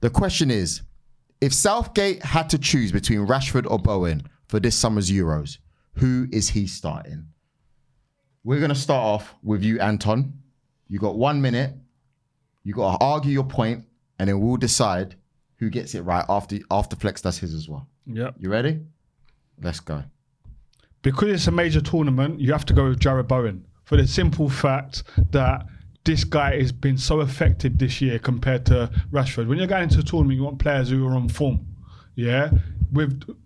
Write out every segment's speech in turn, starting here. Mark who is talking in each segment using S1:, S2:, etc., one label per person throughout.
S1: The question is, if Southgate had to choose between Rashford or Bowen for this summer's Euros, who is he starting? We're going to start off with you, Anton. You got 1 minute. You got to argue your point, and then we'll decide who gets it right after Flex does his as well.
S2: Yep.
S1: You ready? Let's go.
S2: Because it's a major tournament, you have to go with Jarrod Bowen for the simple fact that this guy has been so effective this year compared to Rashford. When you're going into a tournament, you want players who are on form. Yeah.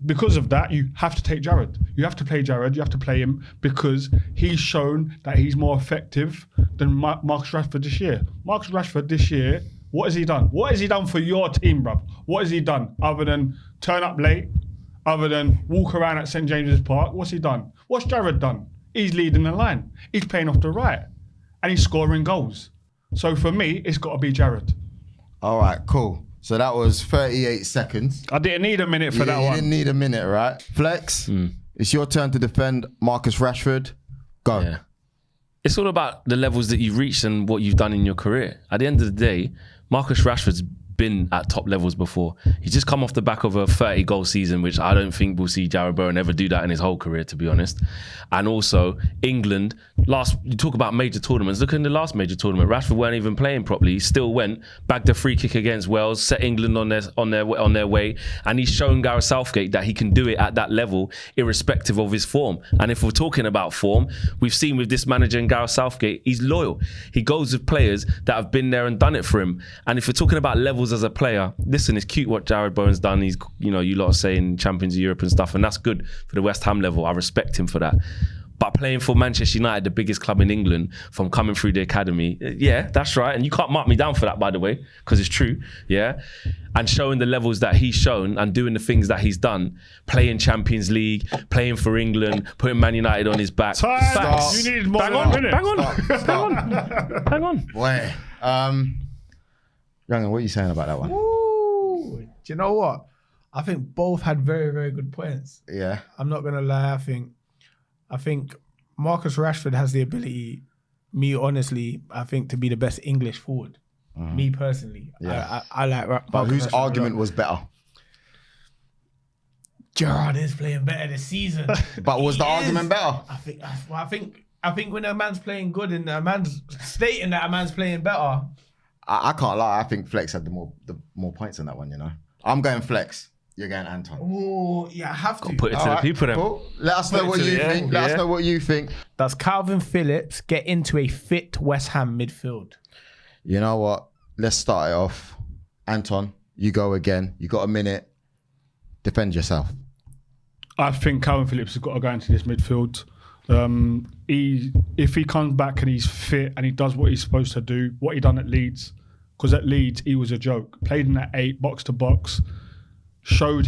S2: Because of that, you have to take Jarrod. You have to play Jarrod. You have to play him because he's shown that he's more effective than Marcus Rashford this year. Marcus Rashford this year, what has he done? What has he done for your team, bruv? What has he done other than turn up late, other than walk around at St. James's Park? What's he done? What's Jarrod done? He's leading the line. He's playing off the right. And he's scoring goals. So for me, it's got to be Jarrod.
S1: All right, cool. So that was 38 seconds.
S2: I didn't need a minute for that one.
S1: You didn't need a minute, right? Flex, it's your turn to defend Marcus Rashford. Go.
S3: Yeah. It's all about the levels that you've reached and what you've done in your career. At the end of the day, Marcus Rashford's been at top levels before. He's just come off the back of a 30-goal season, which I don't think we'll see Jarrod Bowen ever do that in his whole career, to be honest. And also, England, you talk about major tournaments. Look in the last major tournament, Rashford weren't even playing properly. He still went, bagged a free kick against Wales, set England on their way, and he's shown Gareth Southgate that he can do it at that level, irrespective of his form. And if we're talking about form, we've seen with this manager and Gareth Southgate, he's loyal. He goes with players that have been there and done it for him. And if we're talking about levels as a player, listen, it's cute what Jarrod Bowen's done. He's, you lot are saying champions of Europe and stuff, and that's good for the West Ham level. I respect him for that. But playing for Manchester United, the biggest club in England, from coming through the academy, yeah, that's right. And you can't mark me down for that, by the way, because it's true, yeah. And showing the levels that he's shown and doing the things that he's done, playing Champions League, playing for England, putting Man United on his back.
S2: Facts. You needed more than a minute.
S3: Hang on.
S1: Boy, Yungen, what are you saying about that one?
S4: Ooh, do you know what? I think both had very, very good points.
S1: Yeah.
S4: I'm not gonna lie. I think Marcus Rashford has the ability, I think, to be the best English forward. Me personally,
S1: yeah.
S4: I like.
S1: But whose
S4: Rashford
S1: argument was better?
S4: Gerrard is playing better this season.
S1: But was the argument better?
S4: I think when a man's playing good and a man's stating that a man's playing better.
S1: I can't lie. I think Flex had the more points on that one. I'm going Flex. You're going Anton.
S4: Oh, yeah, I have to.
S3: Put it to the people then.
S1: Cool. Let us know what you think. Let us know what you think.
S4: Does Kalvin Phillips get into a fit West Ham midfield?
S1: You know what? Let's start it off. Anton, you go again. You got a minute. Defend yourself.
S2: I think Kalvin Phillips has got to go into this midfield. If he comes back and he's fit and he does what he's supposed to do, what he done at Leeds, because at Leeds he was a joke. Played in that 8 box to box. Showed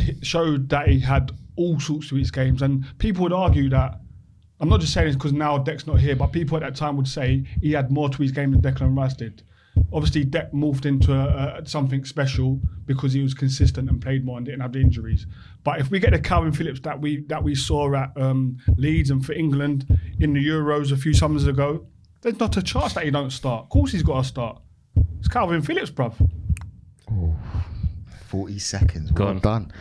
S2: that he had all sorts to his games, and people would argue that, I'm not just saying this because now Dec's not here, but people at that time would say he had more to his game than Declan Rice did. Obviously, Dec morphed into something special because he was consistent and played more and didn't have the injuries. But if we get the Kalvin Phillips that we saw at Leeds and for England in the Euros a few summers ago, there's not a chance that he don't start. Of course he's got to start. It's Kalvin Phillips, bruv.
S1: Oh. 40 seconds. Well done.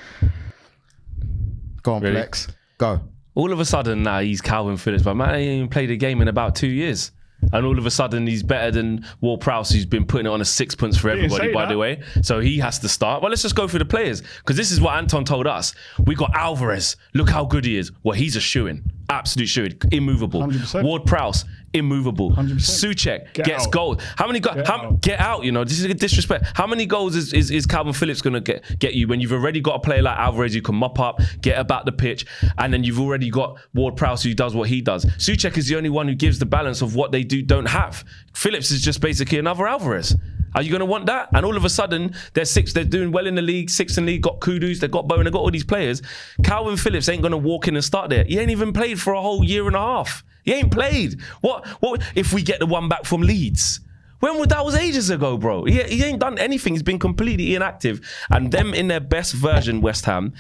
S1: Go on,
S3: Really?
S1: Flex. Go.
S3: All of a sudden now he's Kalvin Phillips, but man, he ain't even played a game in about 2 years. And all of a sudden he's better than Ward-Prowse, who's been putting it on a sixpence for everybody, by the way. So he has to start. Well, let's just go through the players, because this is what Anton told us. We got Alvarez. Look how good he is. Well, he's a shoo-in. Absolute shooting, immovable.
S2: 100%.
S3: Ward-Prowse, immovable.
S2: 100%.
S3: Souček gets
S2: out.
S3: goals. How many goals? Get out, this is a disrespect. How many goals is Kalvin Phillips going to get you when you've already got a player like Alvarez who can mop up, get about the pitch, and then you've already got Ward-Prowse who does what he does. Souček is the only one who gives the balance of what they don't have. Phillips is just basically another Alvarez. Are you going to want that? And all of a sudden, they're doing well in the league, 6th in the league, got Kudus, they've got Bowen, they've got all these players. Kalvin Phillips ain't going to walk in and start there. He ain't even played for a whole year and a half. He ain't played. What if we get the one back from Leeds? That was ages ago, bro. He ain't done anything. He's been completely inactive. And them in their best version, West Ham,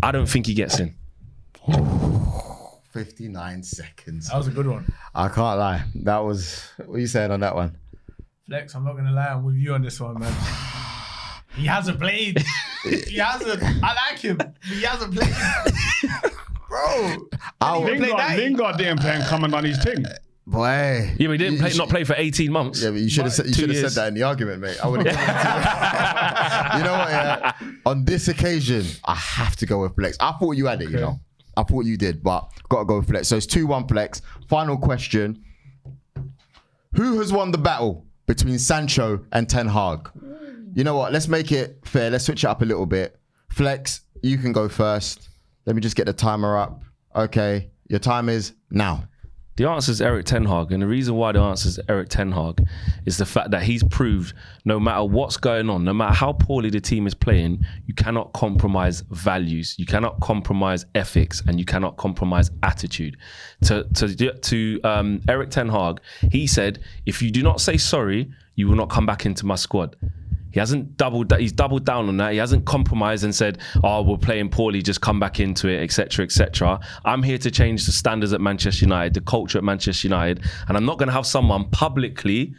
S3: I don't think he gets in.
S1: 59 seconds.
S4: That was a good one.
S1: I can't lie. That was... What are you saying on that one?
S4: Flex, I'm not going to lie. I'm with you on this one, man. He hasn't played. He hasn't. I like him. But he hasn't played. Bro.
S2: Lingard didn't play and come and done his thing.
S1: Boy.
S3: Yeah, but he didn't not play for 18 months.
S1: Yeah, but you should have said that in the argument, mate. I would have. You know what? Yeah. On this occasion, I have to go with Flex. I thought you had it. You know, I thought you did, but got to go with Flex. So it's 2-1 Flex. Final question: who has won the battle between Sancho and Ten Hag? You know what? Let's make it fair. Let's switch it up a little bit. Flex, you can go first. Let me just get the timer up. Okay, your time is now.
S3: The answer is Eric Ten Hag, and the reason why the answer is Eric Ten Hag is the fact that he's proved no matter what's going on, no matter how poorly the team is playing, you cannot compromise values, you cannot compromise ethics, and you cannot compromise attitude. To Eric Ten Hag, he said, if you do not say sorry, you will not come back into my squad. He hasn't he's doubled down on that. He hasn't compromised and said, oh, we're playing poorly, just come back into it, etc., etc. I'm here to change the standards at Manchester United, the culture at Manchester United, and I'm not going to have someone publicly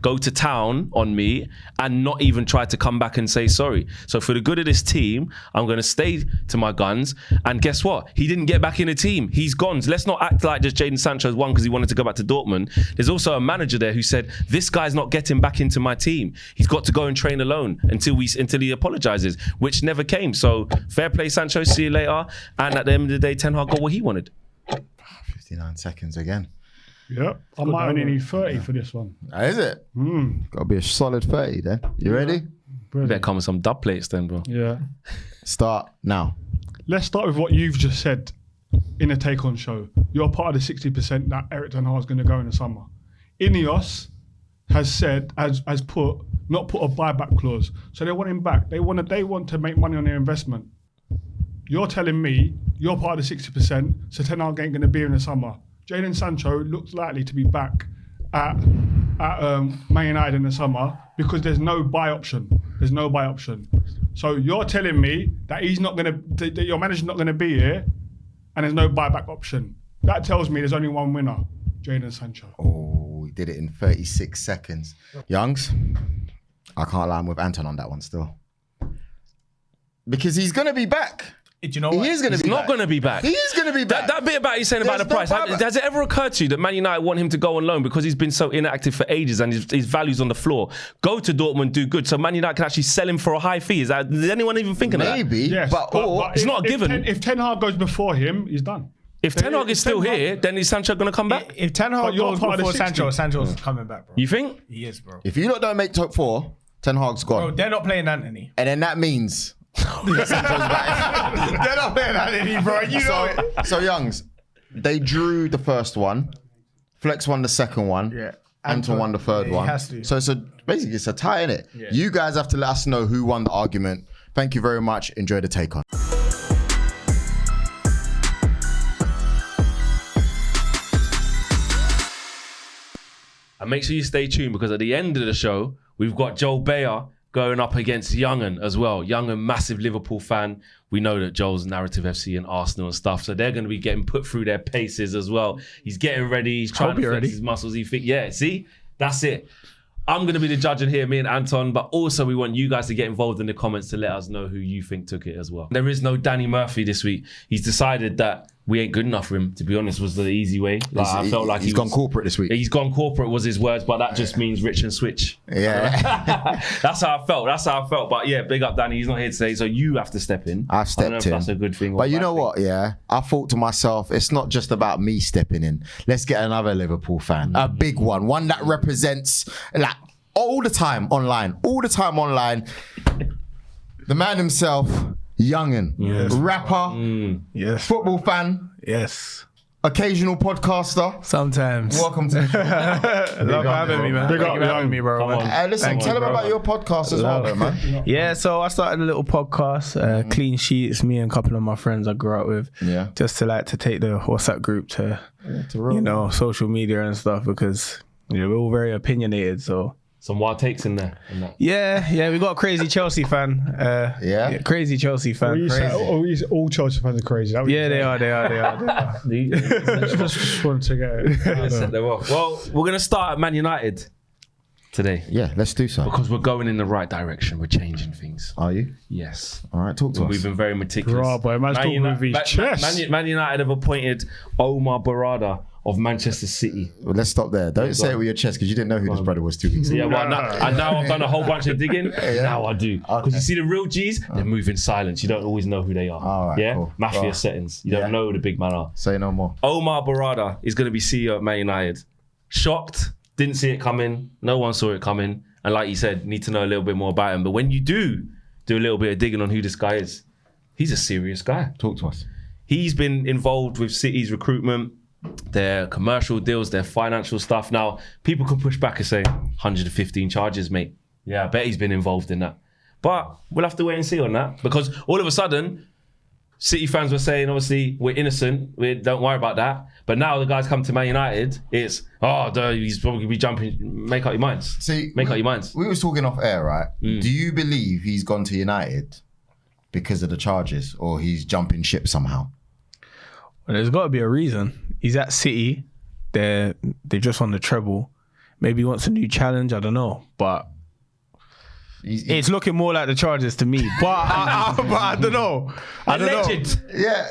S3: go to town on me and not even try to come back and say sorry. So for the good of this team, I'm going to stay to my guns. And guess what? He didn't get back in the team. He's gone. So let's not act like just Jadon Sancho's won because he wanted to go back to Dortmund. There's also a manager there who said, this guy's not getting back into my team. He's got to go and train alone until he apologizes, which never came. So fair play, Sancho. See you later. And at the end of the day, Ten Hag got what he wanted.
S1: 59 seconds again.
S2: Yeah, I might only need 30 for this one.
S1: Is it? Got to be a solid 30 then. You ready?
S3: You better come with some dub plates then, bro.
S2: Yeah.
S1: Start now.
S2: Let's start with what you've just said in a take-on show. You're part of the 60% that Eric Ten Hag is going to go in the summer. Ineos has said, not put a buyback clause. So they want him back. They want to make money on their investment. You're telling me you're part of the 60%, so Ten Hag ain't going to be in the summer. Jadon Sancho looks likely to be back at Man United in the summer because there's no buy option. There's no buy option. So you're telling me that that your manager's not going to be here and there's no buyback option. That tells me there's only one winner, Jadon Sancho.
S1: Oh, he did it in 36 seconds. Youngs, I can't lie, I'm with Anton on that one still. Because he's going to be back.
S4: Do you know what?
S3: He's not going to be back.
S1: He is going to be back.
S3: That bit about you saying about the price, has it ever occurred to you that Man United want him to go on loan because he's been so inactive for ages and his value's on the floor? Go to Dortmund, do good, so Man United can actually sell him for a high fee. Is anyone even thinking of that?
S1: Maybe,
S2: yes,
S1: but
S3: it's not a given.
S2: If Ten Hag goes before him, he's done.
S3: If Ten Hag is still here, then is Sancho going to come back?
S4: If Ten Hag goes before Sancho's coming back, bro.
S3: You think?
S4: He is, bro.
S1: if you don't make top 4, Ten Hag's gone.
S4: Bro, they're not playing Anthony.
S1: And then that means Sancho's back.
S4: They're not playing Anthony, bro. You know it.
S1: So Youngs, they drew the first one. Flex won the second one.
S4: Yeah.
S1: Anton won the third one.
S4: has to.
S1: So basically it's a tie, innit? Yeah. You guys have to let us know who won the argument. Thank you very much. Enjoy the take on.
S3: And make sure you stay tuned because at the end of the show, we've got Joel Bayer going up against Yungen as well. Yungen, massive Liverpool fan. We know that Joel's Narrative FC and Arsenal and stuff, so they're going to be getting put through their paces as well. He's getting ready. He's trying to flex his muscles. See? That's it. I'm going to be the judge in here, me and Anton, but also we want you guys to get involved in the comments to let us know who you think took it as well. There is no Danny Murphy this week. He's decided that we ain't good enough for him, to be honest, was the easy way. I felt like
S1: he's gone corporate this week.
S3: He's gone corporate was his words, but that just means rich and switch.
S1: Yeah.
S3: That's how I felt. But yeah, big up Danny. He's not here today, so you have to step in.
S1: I've stepped in.
S3: That's a good thing.
S1: But you know what, yeah? I thought to myself, it's not just about me stepping in. Let's get another Liverpool fan. A big one that represents like all the time online. The man himself, Yungen.
S4: Yes.
S1: Rapper.
S4: Yes.
S1: Football fan.
S4: Yes.
S1: Occasional podcaster.
S4: Sometimes.
S1: Welcome to the show.
S4: Love having me, man.
S2: Big
S4: Thank
S2: up,
S4: you for having me, bro. man.
S1: Listen, tell them about your podcast as well, though, man.
S4: Yeah, so I started a little podcast, Clean Sheets, me and a couple of my friends I grew up with.
S1: Yeah.
S4: Just to take the WhatsApp group to social media and stuff because we're all very opinionated, so.
S3: Some wild takes in there.
S4: Yeah, we got a crazy Chelsea fan. Crazy Chelsea fan.
S2: All Chelsea fans are crazy.
S4: They are.
S2: Just wanted to get it.
S3: Well, we're going to start at Man United. today.
S1: Yeah, let's do so.
S3: Because we're going in the right direction. We're changing things.
S1: Are you?
S3: Yes.
S1: All right, talk to us.
S3: We've been very meticulous.
S2: Bravo, man's talking with his chest.
S3: Man United have appointed Omar Berrada of Manchester City.
S1: Well, let's stop there. Don't say it with your chest because you didn't know who this brother was 2 weeks ago.
S3: Yeah, well, now I've done a whole bunch of digging. Now I do. Because you see the real G's, they move in silence. You don't always know who they are.
S1: All right,
S3: yeah?
S1: cool.
S3: Mafia settings. You don't know who the big man are.
S1: Say no more.
S3: Omar Berrada is going to be CEO at Man United. Shocked. Didn't see it coming. No one saw it coming. And like you said, need to know a little bit more about him. But when you do a little bit of digging on who this guy is, he's a serious guy.
S1: Talk to us.
S3: He's been involved with City's recruitment, their commercial deals, their financial stuff. Now, people can push back and say, 115 charges, mate. Yeah, I bet he's been involved in that. But we'll have to wait and see on that. Because all of a sudden, City fans were saying, obviously, we're innocent. Don't worry about that. But now the guys come to Man United, it's, he's probably going to be jumping. Make up your minds. Make up your minds.
S1: We was talking off air, right? Do you believe he's gone to United because of the charges or he's jumping ship somehow?
S4: Well, there's got to be a reason. He's at City. They just won the treble. Maybe he wants a new challenge. I don't know. But it's looking more like the Chargers to me. But I don't know. I don't know.
S1: Yeah.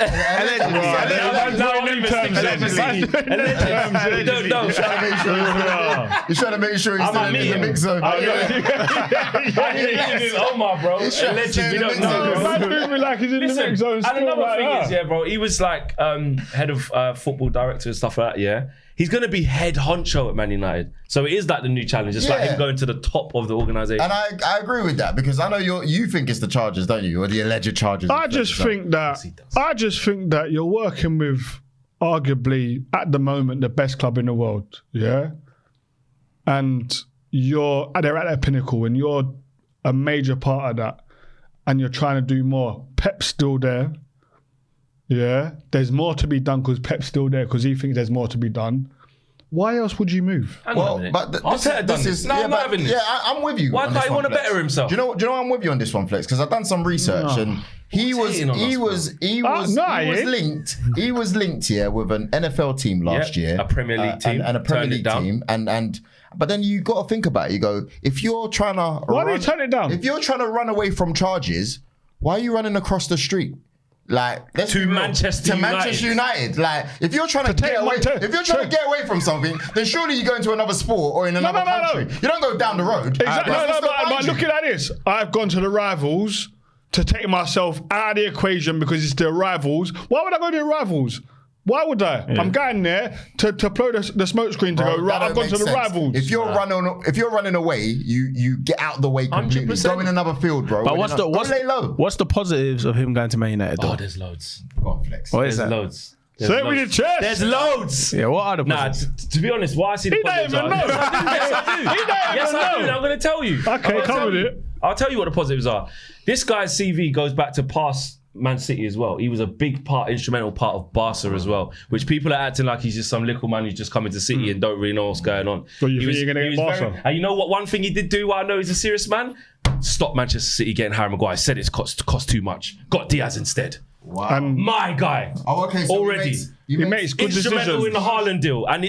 S1: He's trying to make sure he's still in the mix zone.
S3: Omar, bro. Alleged. We don't know, bro.
S2: Like he's in the mix zone.
S3: And another thing is, bro, he was like head of football director and stuff like that, yeah? He's going to be head honcho at Man United. So it is like the new challenge. It's like him going to the top of the organisation.
S1: And I agree with that because I know you think it's the Chargers, don't you? Or the alleged Chargers.
S2: I just think that you're working with arguably, at the moment, the best club in the world. Yeah? And they're at their pinnacle and you're a major part of that. And you're trying to do more. Pep's still there. Yeah, there's more to be done because Pep's still there because he thinks there's more to be done. Why else would you move?
S3: Arteta done this. No, I'm not having this.
S1: Yeah, I'm with you.
S3: Why can't he want to better himself?
S1: Do you know I'm with you on this one, Flex? Because I've done some research and he was linked here with an NFL team last year,
S3: a Premier League team,
S1: and a Premier League team, and but then you got to think about it. You go, if you're trying to
S2: turn it down?
S1: If you're trying to run away from charges, why are you running across the street? Like
S3: to Manchester
S1: United. Like if you're trying to get away from something, then surely you go into another sport or in another country. No. You don't go down the road.
S2: Exactly. But look at this. I've gone to the rivals to take myself out of the equation because it's the rivals. Why would I go to the rivals? Why would I? Yeah. I'm going there to blow the smoke screen to go, right, I've gone to the rivals.
S1: If you're running away, you get out the way completely. 100%. Go in another field, bro.
S4: But what's the positives of him going to Man United, though?
S3: Oh, there's loads.
S1: Go on, Flex.
S4: What is that?
S3: Loads.
S2: Say it with your chest.
S3: There's loads.
S4: Yeah, what are the positives?
S3: To be honest, why I see the positives are... Yes, I do. I'm going to tell you.
S2: Okay, come with it.
S3: I'll tell you what the positives are. This guy's CV goes back to past Man City as well. He was a big instrumental part of Barca as well, which people are acting like he's just some little man who's just coming to City and don't really know what's going on.
S2: So you think you're going to get Barca?
S3: And you know what? One thing he did do, what I know he's a serious man, stop Manchester City getting Harry Maguire. Said it's cost too much. Got Diaz instead.
S1: Wow.
S3: My guy.
S1: Oh, okay. So
S3: already.
S2: He makes good
S3: instrumental
S2: decisions.
S3: in the Haaland deal. And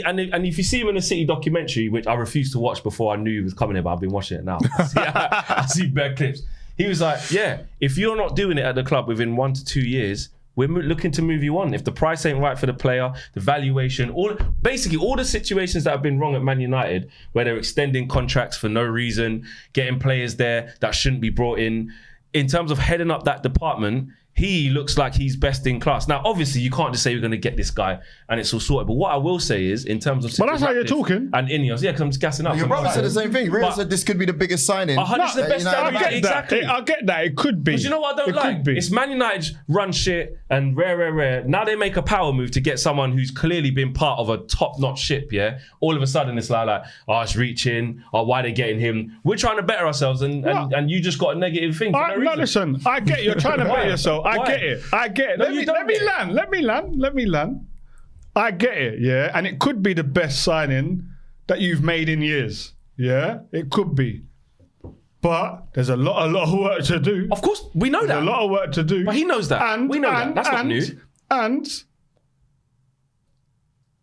S3: if you see him in a City documentary, which I refused to watch before I knew he was coming here, but I've been watching it now. I see bad clips. He was like, yeah, if you're not doing it at the club within 1 to 2 years, we're looking to move you on. If the price ain't right for the player, the valuation, all the situations that have been wrong at Man United, where they're extending contracts for no reason, getting players there that shouldn't be brought in terms of heading up that department, he looks like he's best in class. Now, obviously, you can't just say you're going to get this guy and it's all sorted. But what I will say is, in terms of...
S2: But that's how you're talking.
S3: And Ineos, yeah, because I'm just gassing up.
S1: Your brother said the same thing. Rio said this could be the biggest signing.
S2: I get that. It could be.
S3: Because you know what I don't like? It's Man United run shit and rare. Now they make a power move to get someone who's clearly been part of a top-notch ship, yeah? All of a sudden, it's like it's reaching. Why are they getting him? We're trying to better ourselves and you just got a negative thing for no reason.
S2: No, listen. I get you're trying to better yourself. I get it. Let me land. I get it, yeah. And it could be the best signing that you've made in years. Yeah, it could be. But there's a lot of work to do.
S3: Of course, we know that.
S2: There's a lot of work to do.
S3: But he knows that. We know that. That's not new.
S2: And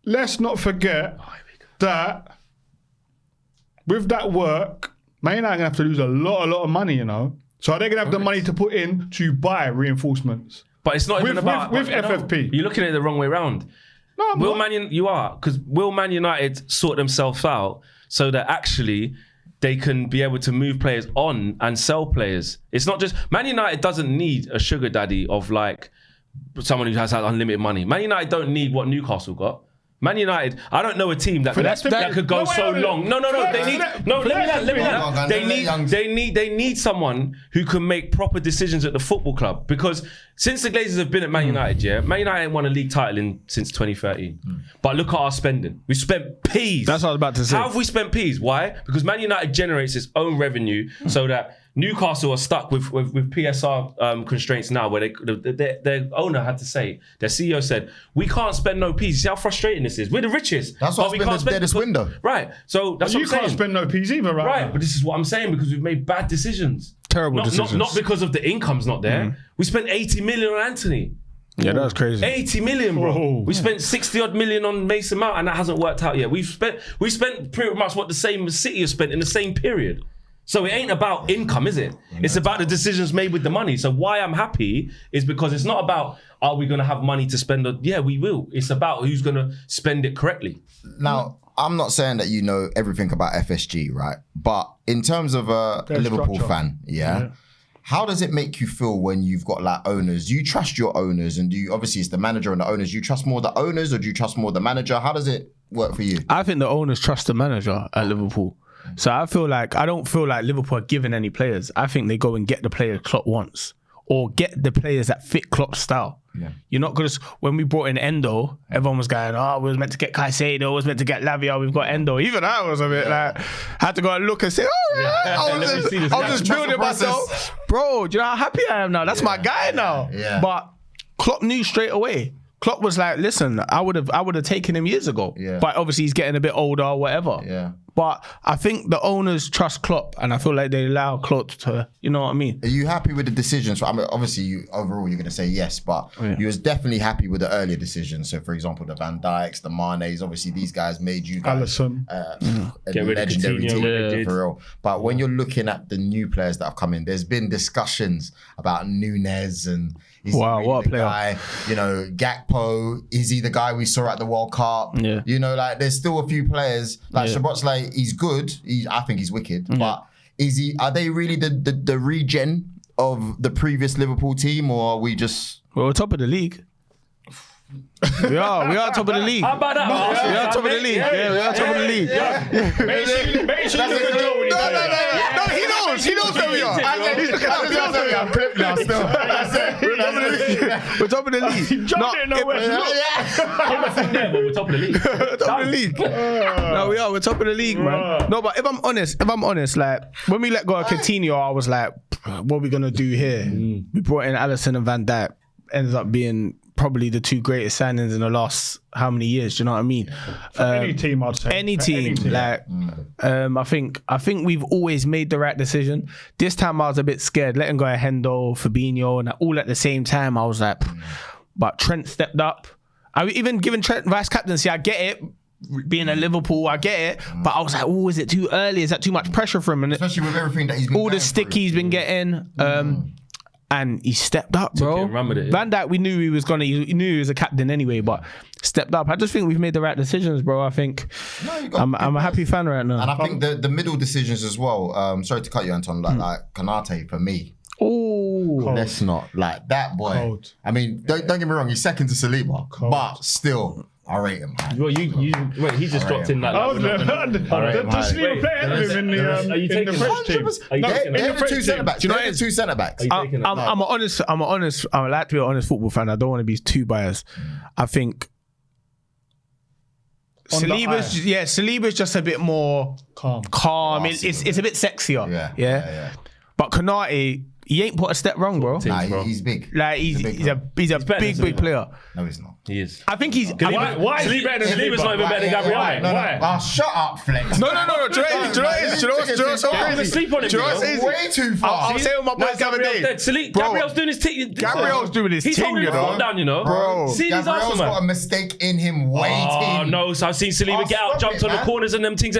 S2: let's not forget that with that work, Man United are going to have to lose a lot of money, you know. So are they going to have the money to put in to buy reinforcements?
S3: But it's not even about...
S2: With FFP.
S3: You're looking at it the wrong way around.
S2: No, I'm not.
S3: Will Man United sort themselves out so that actually they can be able to move players on and sell players? It's not just... Man United doesn't need a sugar daddy of like someone who has unlimited money. Man United don't need what Newcastle got. Man United, I don't know a team that could go so long. No. They need someone who can make proper decisions at the football club, because since the Glazers have been at Man United, Man United ain't won a league title since 2013. But look at our spending. We spent peas.
S4: That's what I was about to say.
S3: How have we spent peas? Why? Because Man United generates its own revenue so that Newcastle are stuck with PSR constraints now, where their owner had to say, their CEO said, we can't spend no peas. See how frustrating this is? We're the richest.
S1: That's why it's been the deadest window.
S3: Right. So that's what I'm saying.
S2: You can't spend no peas either, right?
S3: Right, but this is what I'm saying, because we've made bad decisions.
S4: Terrible decisions.
S3: Not because of the income's not there. We spent 80 million on Anthony.
S4: Yeah, that's crazy.
S3: 80 million, bro.
S2: Oh.
S3: We spent 60 odd million on Mason Mount, and that hasn't worked out yet. We spent pretty much what the same City has spent in the same period. So it ain't about income, is it? It's about the decisions made with the money. So why I'm happy is because it's not about, are we going to have money to spend? Yeah, we will. It's about who's going to spend it correctly.
S1: Now, I'm not saying that you know everything about FSG, right? But in terms of a Liverpool fan, how does it make you feel when you've got like owners? Do you trust your owners? And obviously it's the manager and the owners. Do you trust more the owners or do you trust more the manager? How does it work for you?
S4: I think the owners trust the manager at Liverpool. So I don't feel like Liverpool are giving any players. I think they go and get the players Klopp wants, or get the players that fit Klopp's style. Yeah. You're not going to... When we brought in Endo, everyone was going, we was meant to get Caicedo, we was meant to get Lavia, we've got Endo. Even I was a bit like, had to go and look and say, I was just building myself. Bro, do you know how happy I am now? That's my guy now. Yeah. But Klopp knew straight away. Klopp was like, listen, I would have taken him years ago. Yeah. But obviously he's getting a bit older or whatever. Yeah. But I think the owners trust Klopp, and I feel like they allow Klopp to, you know what I mean?
S1: Are you happy with the decisions? I mean, obviously, overall, you're going to say yes, but you was definitely happy with the earlier decisions. So, for example, the Van Dijks, the Manes, obviously these guys made you guys
S2: Alisson.
S1: A legendary team, for real. But when you're looking at the new players that have come in, there's been discussions about Nunez and...
S4: what a player.
S1: Guy, you know, Gakpo, is he the guy we saw at the World Cup? Yeah. You know, like there's still a few players like Szoboszlai, he's good. I think he's wicked. But are they really the regen of the previous Liverpool team, or are we just...
S4: Well, we're top of the league. We are top of the league.
S3: How about that?
S4: We are top of the league. Yeah, we are top of the league.
S2: Make sure you look at
S4: No, he knows where we are. He's looking at me.
S1: I'm clipped now still.
S4: We're top of the league.
S2: John didn't know where to look.
S3: We're top of the league.
S4: Top of the league. No, we are. We're top of the league, man. No, but if I'm honest, like when we let go of Coutinho, I was like, what are we gonna do here? We brought in Alisson and Van Dijk. Ended up being probably the two greatest signings in the last how many years? Do you know what I mean?
S2: Any team, I'd say.
S4: Any team. Like, I think we've always made the right decision. This time I was a bit scared, letting go of Hendo, Fabinho, and all at the same time. I was like, but Trent stepped up. I even given Trent vice captaincy. I get it. Being a Liverpool, I get it, but I was like, is it too early? Is that too much pressure for him? And
S1: especially with everything that he's been
S4: all the stick he's been getting. And he stepped up, bro. Van Dijk, we knew he was he was a captain anyway, but stepped up. I just think we've made the right decisions, bro. I think I'm a happy fan right now.
S1: And I think the middle decisions as well. Sorry to cut you, Anton. Like Konate for me.
S4: Oh,
S1: let's not like that boy.
S2: Cold.
S1: I mean, don't get me wrong. He's second to Saliba, but still. I rate him.
S3: Well, wait. He just dropped in that.
S2: The Saliba player ahead of him in the French team.
S1: They're the two centre backs. They're the two centre backs.
S4: I'm honest. I like to be an honest football fan. I don't want to be too biased. I think Saliba's just a bit more calm. It's a bit sexier. Yeah. But Konate, he ain't put a step wrong, bro.
S1: Nah, he's big.
S4: Like he's a big player.
S1: No, he's not.
S3: He is.
S4: I think he's.
S2: Why is he better than
S3: Saliba's not even better than Gabriel?
S2: Why?
S1: Shut up, Flex.
S4: No. Do you know what's so crazy?
S3: Sleep on it.
S1: Way too far.
S4: I'll say with my boys the other day.
S3: Gabriel's doing his thing.
S4: Gabriel's doing his
S3: He's
S4: thing,
S3: holding
S4: you
S3: his foot
S4: know.
S3: down, you know.
S1: Bro,
S3: See these
S1: Gabriel's got a mistake in him waiting.
S3: Oh no! So I've seen Saliba get out, jumped on the corners and them things.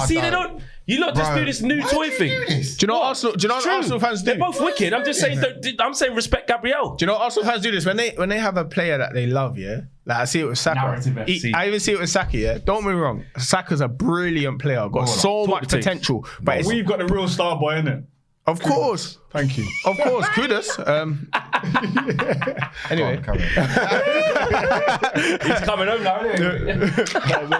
S3: See, they don't. You lot just do this new toy thing.
S4: Do you know what Arsenal fans do?
S3: They're both wicked. I'm just saying. I'm saying respect Gabriel.
S4: Do you know what Arsenal fans do this when they have a player that they love? Yeah, like I see it with Saka. I even see it with Saka. Yeah, don't get me wrong. Saka's a brilliant player. Got so much potential. But
S2: we've got the real star boy, innit?
S4: Of course.
S2: Thank you.
S4: Of course, kudos. Anyway.
S3: He's coming home now, isn't he?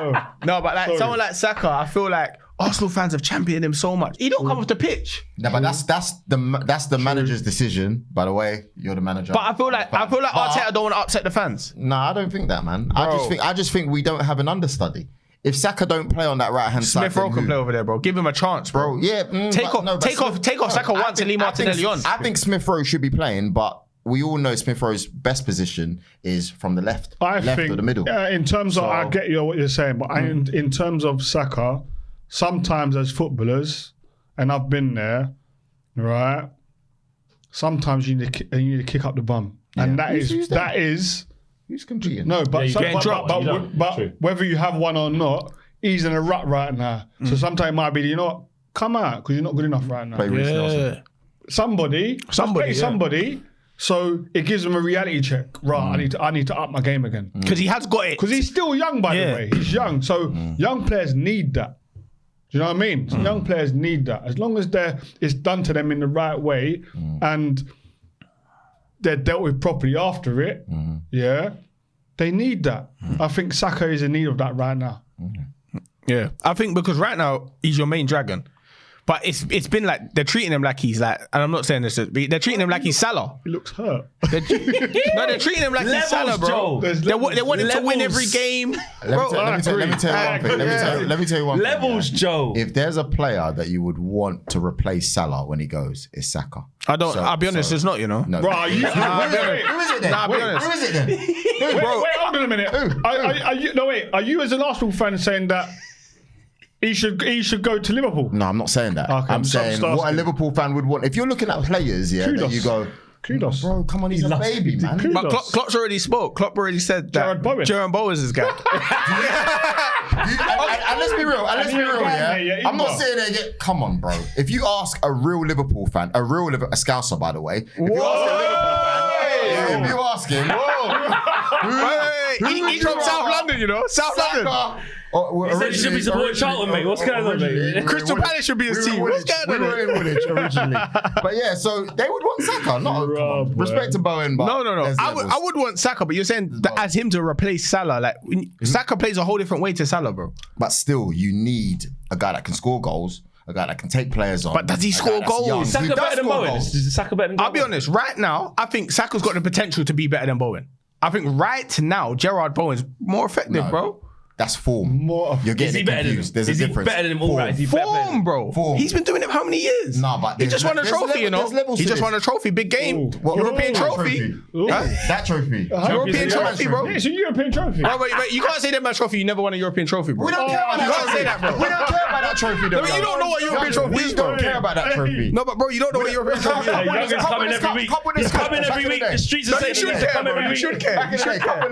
S4: No, but like someone like Saka, I feel like Arsenal fans have championed him so much. He don't come off the pitch.
S1: No, but that's the manager's decision. By the way, you're the manager.
S4: But I feel like Arteta don't want to upset the fans.
S1: No, I don't think that, man. I just think we don't have an understudy. If Saka don't play on that right hand side,
S4: Smith Rowe can play over there, bro. Give him a chance, bro.
S1: Yeah,
S4: take off Saka once and leave Martinelli on.
S1: I think Smith Rowe should be playing, but we all know Smith Rowe's best position is from the left or the middle.
S2: In terms of, I get what you're saying, but in terms of Saka, sometimes as footballers, and I've been there, right? Sometimes you need to kick up the bum, and that is.
S1: Who's competing?
S2: No, but
S3: True.
S2: whether you have one or not, he's in a rut right now. So sometimes it might be, you know what, come out because you're not good enough right now. Somebody. So it gives him a reality check. Right, I need to up my game again
S4: because he has got it.
S2: Because he's still young, by the way. He's young, so young players need that. Do you know what I mean? So young players need that as long as it's done to them in the right way and they're dealt with properly after it, they need that. I think Saka is in need of that right now.
S4: Yeah, I think because right now he's your main dragon. But it's been like, they're treating him like he's like, and I'm not saying this, they're treating him like he's Salah.
S2: He looks hurt.
S4: They're treating him like he's Salah, bro. They want him to win every game.
S1: Let me tell you one thing.
S3: Levels, Joe.
S1: If there's a player that you would want to replace Salah when he goes, it's Saka.
S4: I'll be honest, it's not, you know.
S1: No.
S2: Bro,
S1: who is it then?
S4: I'll be honest.
S1: Who is it then?
S2: Wait, hold on a minute. Are you as an Arsenal fan saying that he should go to Liverpool?
S1: No, I'm not saying that.
S2: Okay,
S1: I'm saying what a Liverpool fan would want. If you're looking at players, that you go,
S2: kudos.
S1: Bro, come on, he's a baby, man.
S2: Kudos.
S4: But Klopp's already spoke. Klopp already said that Jared Bowen is his guy.
S1: And let's be real. I'm not saying that. Come on, bro. If you ask a real Liverpool fan, a Scouser, by the way, if you ask him,
S4: he's from South London, you know. South London.
S3: He said he should be supporting Charlton, mate. What's going on, mate?
S4: Crystal Palace should be his team. What's going on?
S1: We were in Woolwich originally. But yeah, so they would want Saka. Respect to Bowen, but...
S4: No. I would want Saka, but you're saying that as him to replace Salah. Like, Saka plays a whole different way to Salah, bro.
S1: But still, you need a guy that can score goals, a guy that can take players on.
S4: But does he score goals?
S3: Is Saka better than Bowen? Is Saka better than Bowen?
S4: I'll be honest, right now, I think Saka's got the potential to be better than Bowen. I think right now, Gerard Bowen's more effective, bro.
S1: That's form. You're getting confused. There's a difference.
S3: Is he better than all right?
S4: Form, bro. Form. He's been doing it for how many years?
S1: No, but
S4: he just won a trophy, you know. He just won a trophy, big game. European trophy.
S1: That trophy.
S4: European trophy, bro.
S2: It's a European trophy.
S4: Bro, but you can't say that about trophy. You never won a European trophy, bro.
S1: We don't care about that.
S4: You can't say that, bro.
S1: We don't care about that trophy, though.
S4: You don't know what European trophy is, bro.
S1: We don't care about that trophy.
S4: No, but bro, you don't know what European trophy is.
S3: Youngen's coming every week. He's coming every week. The streets are saying
S4: you should care, bro. You should care.
S1: Back in the day, cup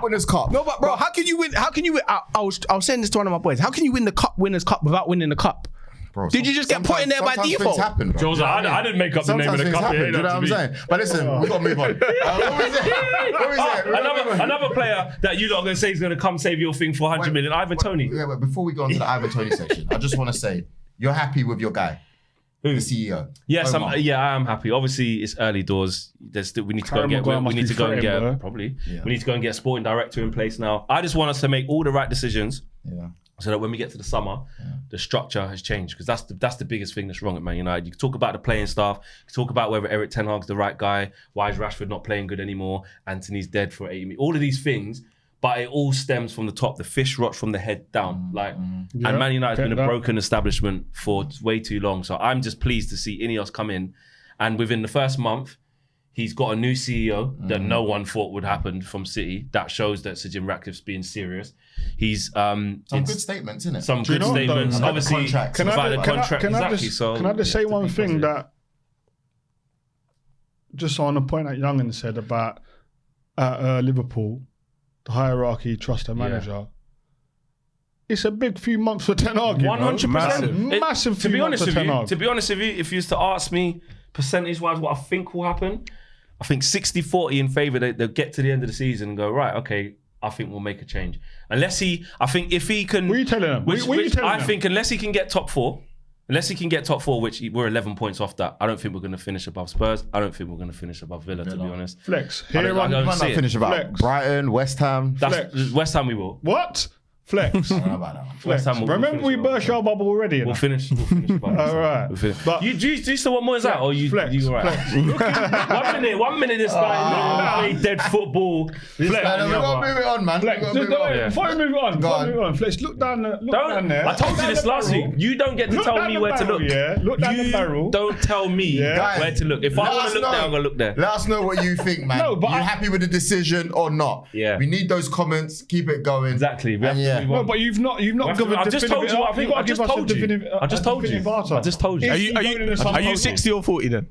S1: winners' cup.
S4: No, but bro, how can you win? I was saying this to one of my boys. How can you win the Cup Winners' Cup without winning the cup?
S1: Bro,
S4: did you just get put in there by default?
S1: Happen, bro.
S3: Jose, I didn't make up the name of the cup.
S1: You know what I'm saying? But listen, we got to move on. What was it?
S3: Another player that you lot are going to say is going to come save your thing for 100 million, Ivan Toney.
S1: Yeah, but before we go on to the Ivan Toney section, I just want to say, you're happy with your guy, the CEO?
S3: Yes, I am happy. Obviously, it's early doors. We need to go and get. We need to go and get. Probably. Yeah. We need to go and get a sporting director in place now. I just want us to make all the right decisions. Yeah. So that when we get to the summer, the structure has changed, because that's the biggest thing that's wrong at Man United. You can talk about the playing staff, you can talk about whether Erik ten Hag's the right guy, why is Rashford not playing good anymore, Anthony's dead for 80 minutes, all of these things, but it all stems from the top. The fish rots from the head down. And Man United's been a broken establishment for way too long. So I'm just pleased to see Ineos come in, and within the first month, he's got a new CEO that no one thought would happen from City. That shows that Sir Jim Ratcliffe's being serious. He's
S1: some good statements, isn't it?
S3: Some good statements. Obviously,
S2: can I just say one thing that, just on a point that Yungen said about Liverpool, the hierarchy, trust the manager. it's a big few months for Ten Hag.
S3: 100%.
S2: Massive
S3: To
S2: few
S3: be
S2: months
S3: honest
S2: for
S3: with
S2: Ten Hag.
S3: to be honest with you, if you used to ask me percentage-wise what I think will happen, I think 60-40 in favour. They'll get to the end of the season and go, right, okay, I think we'll make a change. Unless I think if he can...
S2: What are you telling them? What are you telling
S3: I
S2: them?
S3: think unless he can get top four, which we're 11 points off that, I don't think we're going to finish above Spurs. I don't think we're going to finish above Villa, to be honest.
S2: Flex.
S3: I don't
S1: You might
S3: see
S1: not
S3: it.
S1: finish about
S2: Flex.
S1: Brighton, West Ham.
S3: That's West Ham we will.
S2: What? Flex.
S1: I don't know about that one.
S2: Flex.
S3: Ham will
S2: Remember we
S3: finish
S2: burst our bubble already.
S3: We'll finish above
S2: All right.
S3: We'll finish.
S2: But
S3: Do you still want more as that? Or you
S2: Flex.
S3: all right?
S2: Flex.
S3: One minute this guy play dead football. This
S2: Flex.
S3: guy,
S1: No, we've got to move it on, man.
S2: Flex.
S1: We've got to move it on.
S2: Before we move on,
S1: on.
S2: Flex, look down there.
S3: I told you this last week. You don't get to tell me where to look.
S2: Yeah. Look down the barrel.
S3: Don't tell me
S1: Guys,
S3: where to look. If I want to look there, I'm going to look there.
S1: Let us know what you think, man.
S2: No, but
S1: you happy with the decision or not?
S3: Yeah.
S1: We need those comments. Keep it going.
S3: Exactly. We have
S1: And
S3: to
S1: yeah.
S3: move
S2: No,
S3: on.
S2: but you've not
S3: I just told you what I think. I just told you. I just told you. I just told you.
S4: Are you 60 or 40 then?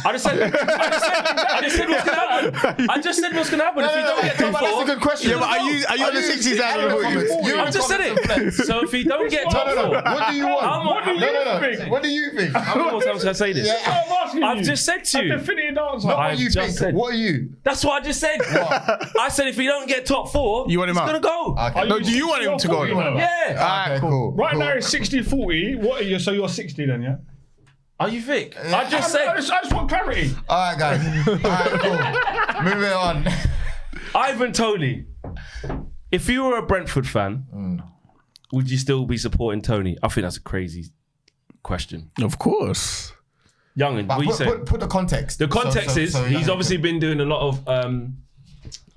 S3: I just said what's gonna happen. I just said what's gonna happen if you don't get top
S1: That's a
S3: four.
S1: good question.
S4: Yeah, but are you on the 60s side or the 40s?
S3: I just said it. So if you don't get top four,
S1: What do you want?
S2: What do you think?
S1: What do you think?
S3: how many more times can I say this?
S2: I'm asking you.
S3: I've just said to you.
S2: A definitive answer.
S1: What
S3: I've
S1: do you
S3: just
S1: think?
S3: said-
S1: What are you?
S3: That's what I just said. I said if you don't get top four,
S4: You want him
S3: he's
S4: out?
S3: gonna go.
S1: Okay.
S4: No, do you want him to go?
S3: Yeah.
S1: Okay, cool.
S2: Right
S1: cool.
S2: now it's 60-40. What are you? So you're 60 then, yeah?
S3: Are you thick? I just
S2: I
S3: said
S2: just want clarity.
S1: All right, guys. All right, cool. Moving on.
S3: Ivan Toney. If you were a Brentford fan, would you still be supporting Toney? I think that's a crazy question.
S4: Of course.
S3: Yungen,
S1: But
S3: what you say?
S1: put the context.
S3: The context is
S1: so
S3: he's
S1: yeah,
S3: obviously been doing a lot of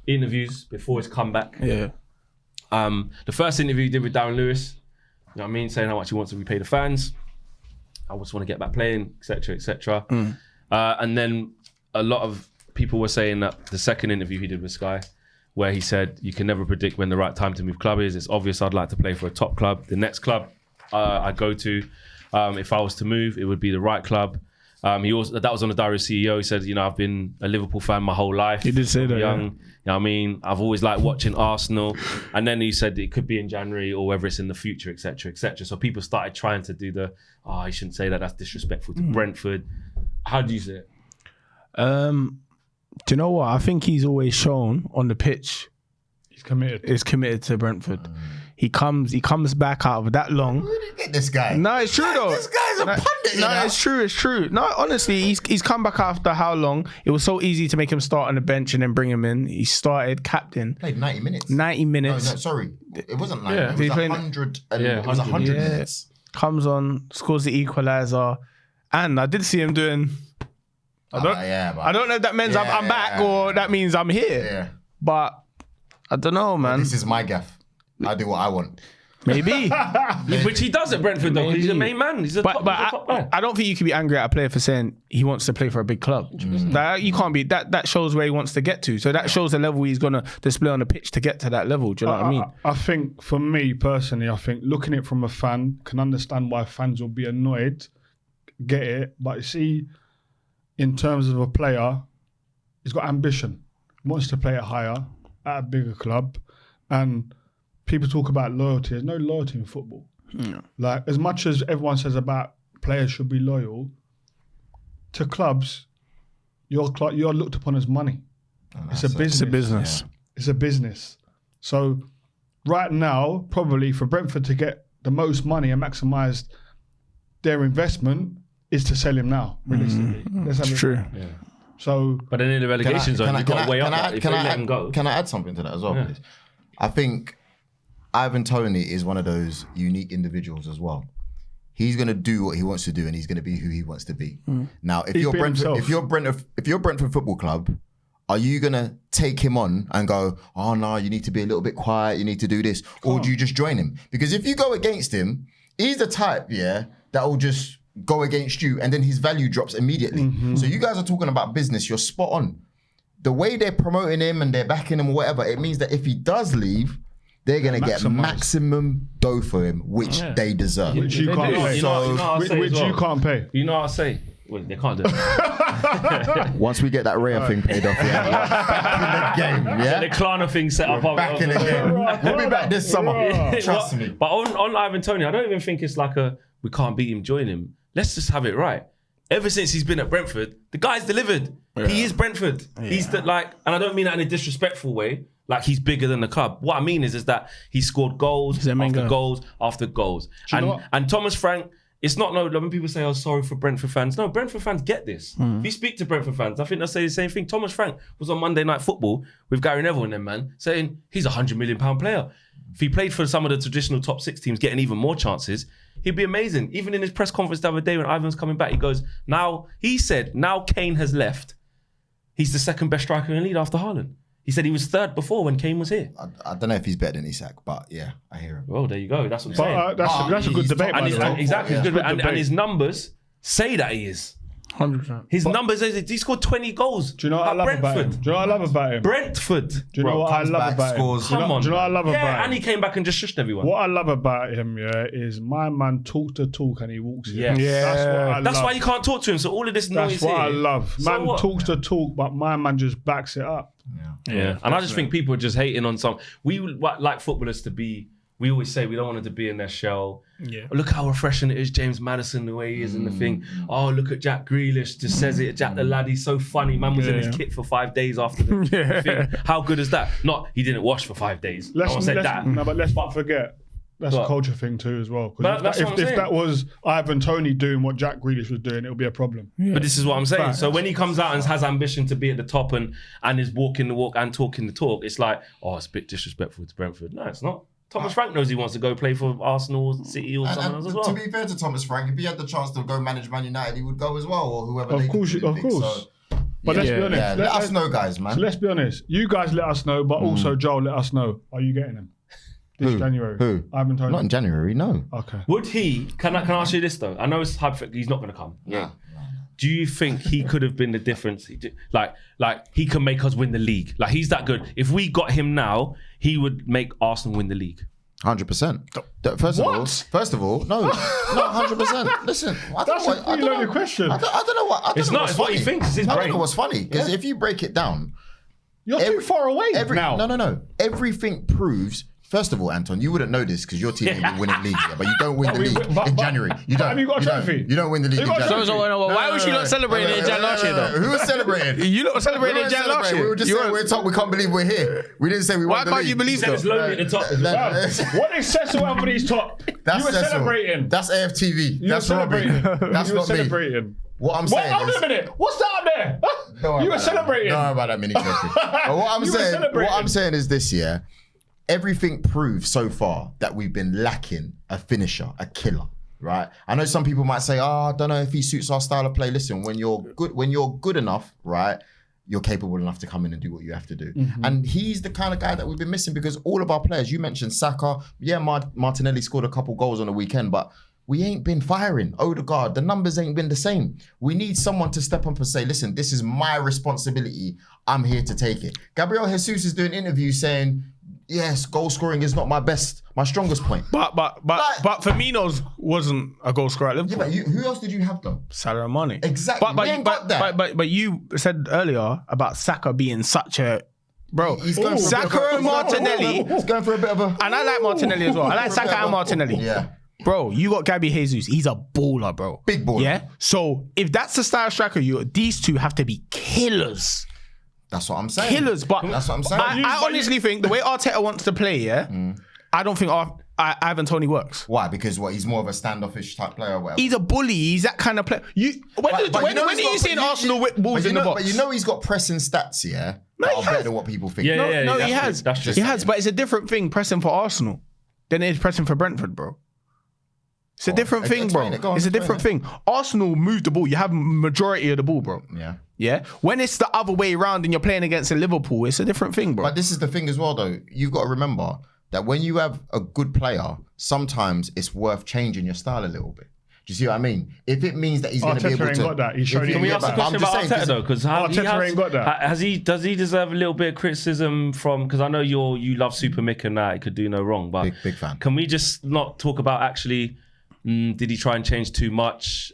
S3: interviews before his comeback.
S4: Yeah.
S3: The first interview he did with Darren Lewis, you know what I mean, saying how much he wants to repay the fans. I just want to get back playing, etc., etc. And then a lot of people were saying that the second interview he did with Sky, where he said, you can never predict when the right time to move club is. It's obvious I'd like to play for a top club. The next club I go to, if I was to move, it would be the right club. He also, that was on the diary of CEO. He said, you know, I've been a Liverpool fan my whole life.
S4: He did say that,
S3: Young.
S4: yeah.
S3: You know what I mean? I've always liked watching Arsenal. And then he said it could be in January or whether it's in the future, etc., etc. So people started trying to do I shouldn't say that. That's disrespectful to Brentford. How do you say it?
S4: Do you know what? I think he's always shown on the pitch
S2: He's committed.
S4: is committed to Brentford. He comes back out of that long.
S1: Where did you get this guy?
S4: No, it's true though.
S1: This guy's a pundit, you
S4: No,
S1: know?
S4: it's true. No, honestly, he's come back after how long? It was so easy to make him start on the bench and then bring him in. He started captain.
S1: Played 90 minutes.
S4: 90
S1: No,
S4: minutes.
S1: sorry. It wasn't 90.
S3: Yeah.
S1: It
S4: He's
S1: was
S4: playing-
S1: 100.
S3: Yeah,
S1: It was 100
S4: yeah.
S1: minutes.
S4: Comes on, scores the equaliser. And I did see him doing... I don't know if that means I'm back or that means I'm here.
S1: Yeah.
S4: But I don't know, man.
S1: This is my gaff. I do what I want.
S4: Maybe.
S3: Which he does at Brentford, though. He's the main man. He's a top
S4: But
S3: man.
S4: I don't think you can be angry at a player for saying he wants to play for a big club. That, you can't be. That shows where he wants to get to. So that shows the level he's going to display on the pitch to get to that level. Do you know what I mean?
S2: I think for me personally, I think looking at it from a fan, can understand why fans will be annoyed, get it. But you see, in terms of a player, he's got ambition, wants to play it higher at a bigger club, and people talk about loyalty. There's no loyalty in football. Like, as much as everyone says about players should be loyal, to clubs, you're looked upon as money. It's a business.
S4: It's a business.
S2: It's a business. So right now, probably for Brentford to get the most money and maximise their investment is to sell him now, realistically. Let's have
S4: It's
S2: it.
S4: true.
S3: So, but then in the relegation zone, you've got to weigh up that. If they let him go.
S1: Can I add something to that as well, please? I think Ivan Toney is one of those unique individuals as well. He's going to do what he wants to do, and he's going to be who he wants to be. Now, if you're Brentford Football Club, are you going to take him on and go, oh no, you need to be a little bit quiet, you need to do this, or do you just join him? Because if you go against him, he's the type, that will just go against you, and then his value drops immediately. So you guys are talking about business. You're spot on. The way they're promoting him and they're backing him or whatever, it means that if he does leave, they're going to get maximum dough for him, which they deserve.
S2: Which you can't pay.
S3: You know what I say
S2: Which
S3: as well?
S2: you can't pay.
S3: You know what I say? Well, they can't do it.
S1: Once we get that Rio thing paid off, back in the game, yeah?
S3: The Klarna thing set up.
S1: Back in the game. We'll be back this summer. Trust me.
S3: But on Ivan Toney, I don't even think it's like we can't beat him, join him. Let's just have it right. Ever since he's been at Brentford, the guy's delivered. Yeah. He is Brentford. Yeah. He's and I don't mean that in a disrespectful way. Like he's bigger than the club. What I mean is that he scored goals after goals after goals. And Thomas Frank. It's not when people say, "Oh, sorry for Brentford fans." No, Brentford fans get this. If you speak to Brentford fans, I think they'll say the same thing. Thomas Frank was on Monday Night Football with Gary Neville and them, man, saying he's a £100 million player. If he played for some of the traditional top 6 teams, getting even more chances, he'd be amazing. Even in his press conference the other day when Ivan's coming back, he goes, now Kane has left, he's the second best striker in the league after Haaland. He said he was third before when Kane was here.
S1: I don't know if he's better than Isak, but yeah, I hear him.
S3: Well, there you go. That's what I'm saying.
S2: That's a good debate, by the way.
S3: Exactly. Yeah. And his numbers say that he is.
S4: 100%.
S3: His numbers, he scored 20 goals.
S2: Do you know what I love about him? Do you know what I love about him?
S3: Brentford.
S2: Do you know what I love about him?
S3: Come on.
S2: Do you know what I love about him?
S3: And he came back and just shushed everyone.
S2: What I love about him, is my man talk the talk and he walks it.
S3: Yes.
S2: Yeah. That's what I love.
S3: That's why you can't talk to him. So all of this noise
S2: here. That's what
S3: here,
S2: I love. Man talks the talk, but my man just backs it up.
S3: Yeah. And I just think people are just hating on some. We like footballers to be. We always say we don't want them to be in their shell. Yeah. Look how refreshing it is, James Maddison, the way he is in the thing. Oh, look at Jack Grealish, just says it. Jack the lad, he's so funny. Man was in his kit for 5 days after the thing. How good is that? Not, he didn't wash for 5 days. I won't say that.
S2: No, but let's not forget. That's a culture thing too as well. If that was Ivan Toney doing what Jack Grealish was doing, it would be a problem.
S3: Yeah. But this is what I'm saying. So when he comes out and has ambition to be at the top and is walking the walk and talking the talk, it's like, oh, it's a bit disrespectful to Brentford. No, it's not. Thomas Frank knows he wants to go play for Arsenal, City, or someone else as well.
S1: To be fair to Thomas Frank, if he had the chance to go manage Man United, he would go as well, or whoever.
S2: Of course. But let's be honest.
S1: Yeah, let us know, guys, man.
S2: So let's be honest. You guys let us know, but also Joel, let us know. Are you getting him this January?
S1: Who?
S2: Ivan Toney.
S1: Not in January, no.
S2: Okay.
S3: Would he? Can I ask you this though? I know it's hypothetical. He's not going to come.
S1: Yeah.
S3: Do you think he could have been the difference? Like he can make us win the league. Like he's that good. If we got him now, he would make Arsenal win the league.
S1: 100%. First of all, no, 100%. Listen,
S2: that's a pretty loaded question.
S1: I don't know what.
S3: It's not. It's what he thinks. It's his brain.
S1: I don't know what's funny because if you break it down,
S2: you're too far away now.
S1: No. Everything proves. First of all, Anton, you wouldn't know this because your team ain't been winning leagues yet, but you don't win the league in January. You don't.
S2: Have you got a trophy?
S1: You don't win the league in January.
S4: Why was she not celebrating in Jan last year though?
S1: Who was celebrating?
S4: You lot were celebrating in Jan last year.
S1: We were just saying we're top. We can't believe we're here. We didn't say we won the league.
S4: Why can't you believe that?
S3: It's lonely at the top.
S2: What is Cecil Anthony's top? You were celebrating.
S1: That's AFTV. That's celebrating. That's not me. What I'm saying
S2: is... Hold a minute. What's that up there? You were celebrating.
S1: Don't worry about that mini trophy. But what I'm saying is this year, everything proves so far that we've been lacking a finisher, a killer, right? I know some people might say, I don't know if he suits our style of play. Listen, when you're good enough, right, you're capable enough to come in and do what you have to do. Mm-hmm. And he's the kind of guy that we've been missing because all of our players, you mentioned Saka, Martinelli scored a couple goals on the weekend, but we ain't been firing. Odegaard, the numbers ain't been the same. We need someone to step up and say, listen, this is my responsibility. I'm here to take it. Gabriel Jesus is doing interviews saying, yes, goal scoring is not my strongest point.
S4: But Firmino's wasn't a goal scorer at Liverpool.
S1: Yeah, but who else did you have though?
S4: Salah and Mane.
S1: Exactly.
S4: But you said earlier about Saka being such a Saka and Martinelli.
S1: He's going for a bit of a.
S4: And I like Martinelli as well. I like Saka and Martinelli.
S1: Yeah.
S4: Bro, you got Gabi Jesus. He's a baller, bro.
S1: Big baller.
S4: Yeah. So if that's the style striker, these two have to be killers.
S1: That's what I'm saying.
S4: Killers, but
S1: that's what I'm saying.
S4: I honestly think the way Arteta wants to play, I don't think Ivan Toney works.
S1: Why? Because he's more of a standoffish type player or whatever.
S4: He's a bully. He's that kind of player. When are you seeing Arsenal whip balls in the box?
S1: But you know he's got pressing stats, yeah? That are better than what people think.
S4: No, he has. He has, but it's a different thing pressing for Arsenal than it is pressing for Brentford, bro. It's a different thing, bro. It's a different thing. Arsenal move the ball. You have majority of the ball, bro. Yeah. When it's the other way around and you're playing against a Liverpool, it's a different thing, bro.
S1: But this is the thing as well, though. You've got to remember that when you have a good player, sometimes it's worth changing your style a little bit. Do you see what I mean? If it means that he's going to be able to...
S2: got that. He's showing
S3: Can we ask a question about Arteta, though? Because
S2: Arteta ain't got that.
S3: Does he deserve a little bit of criticism from... Because I know you love Super Mick and that. It could do no wrong. But
S1: big fan.
S3: Can we just not talk about actually... Did he try and change too much?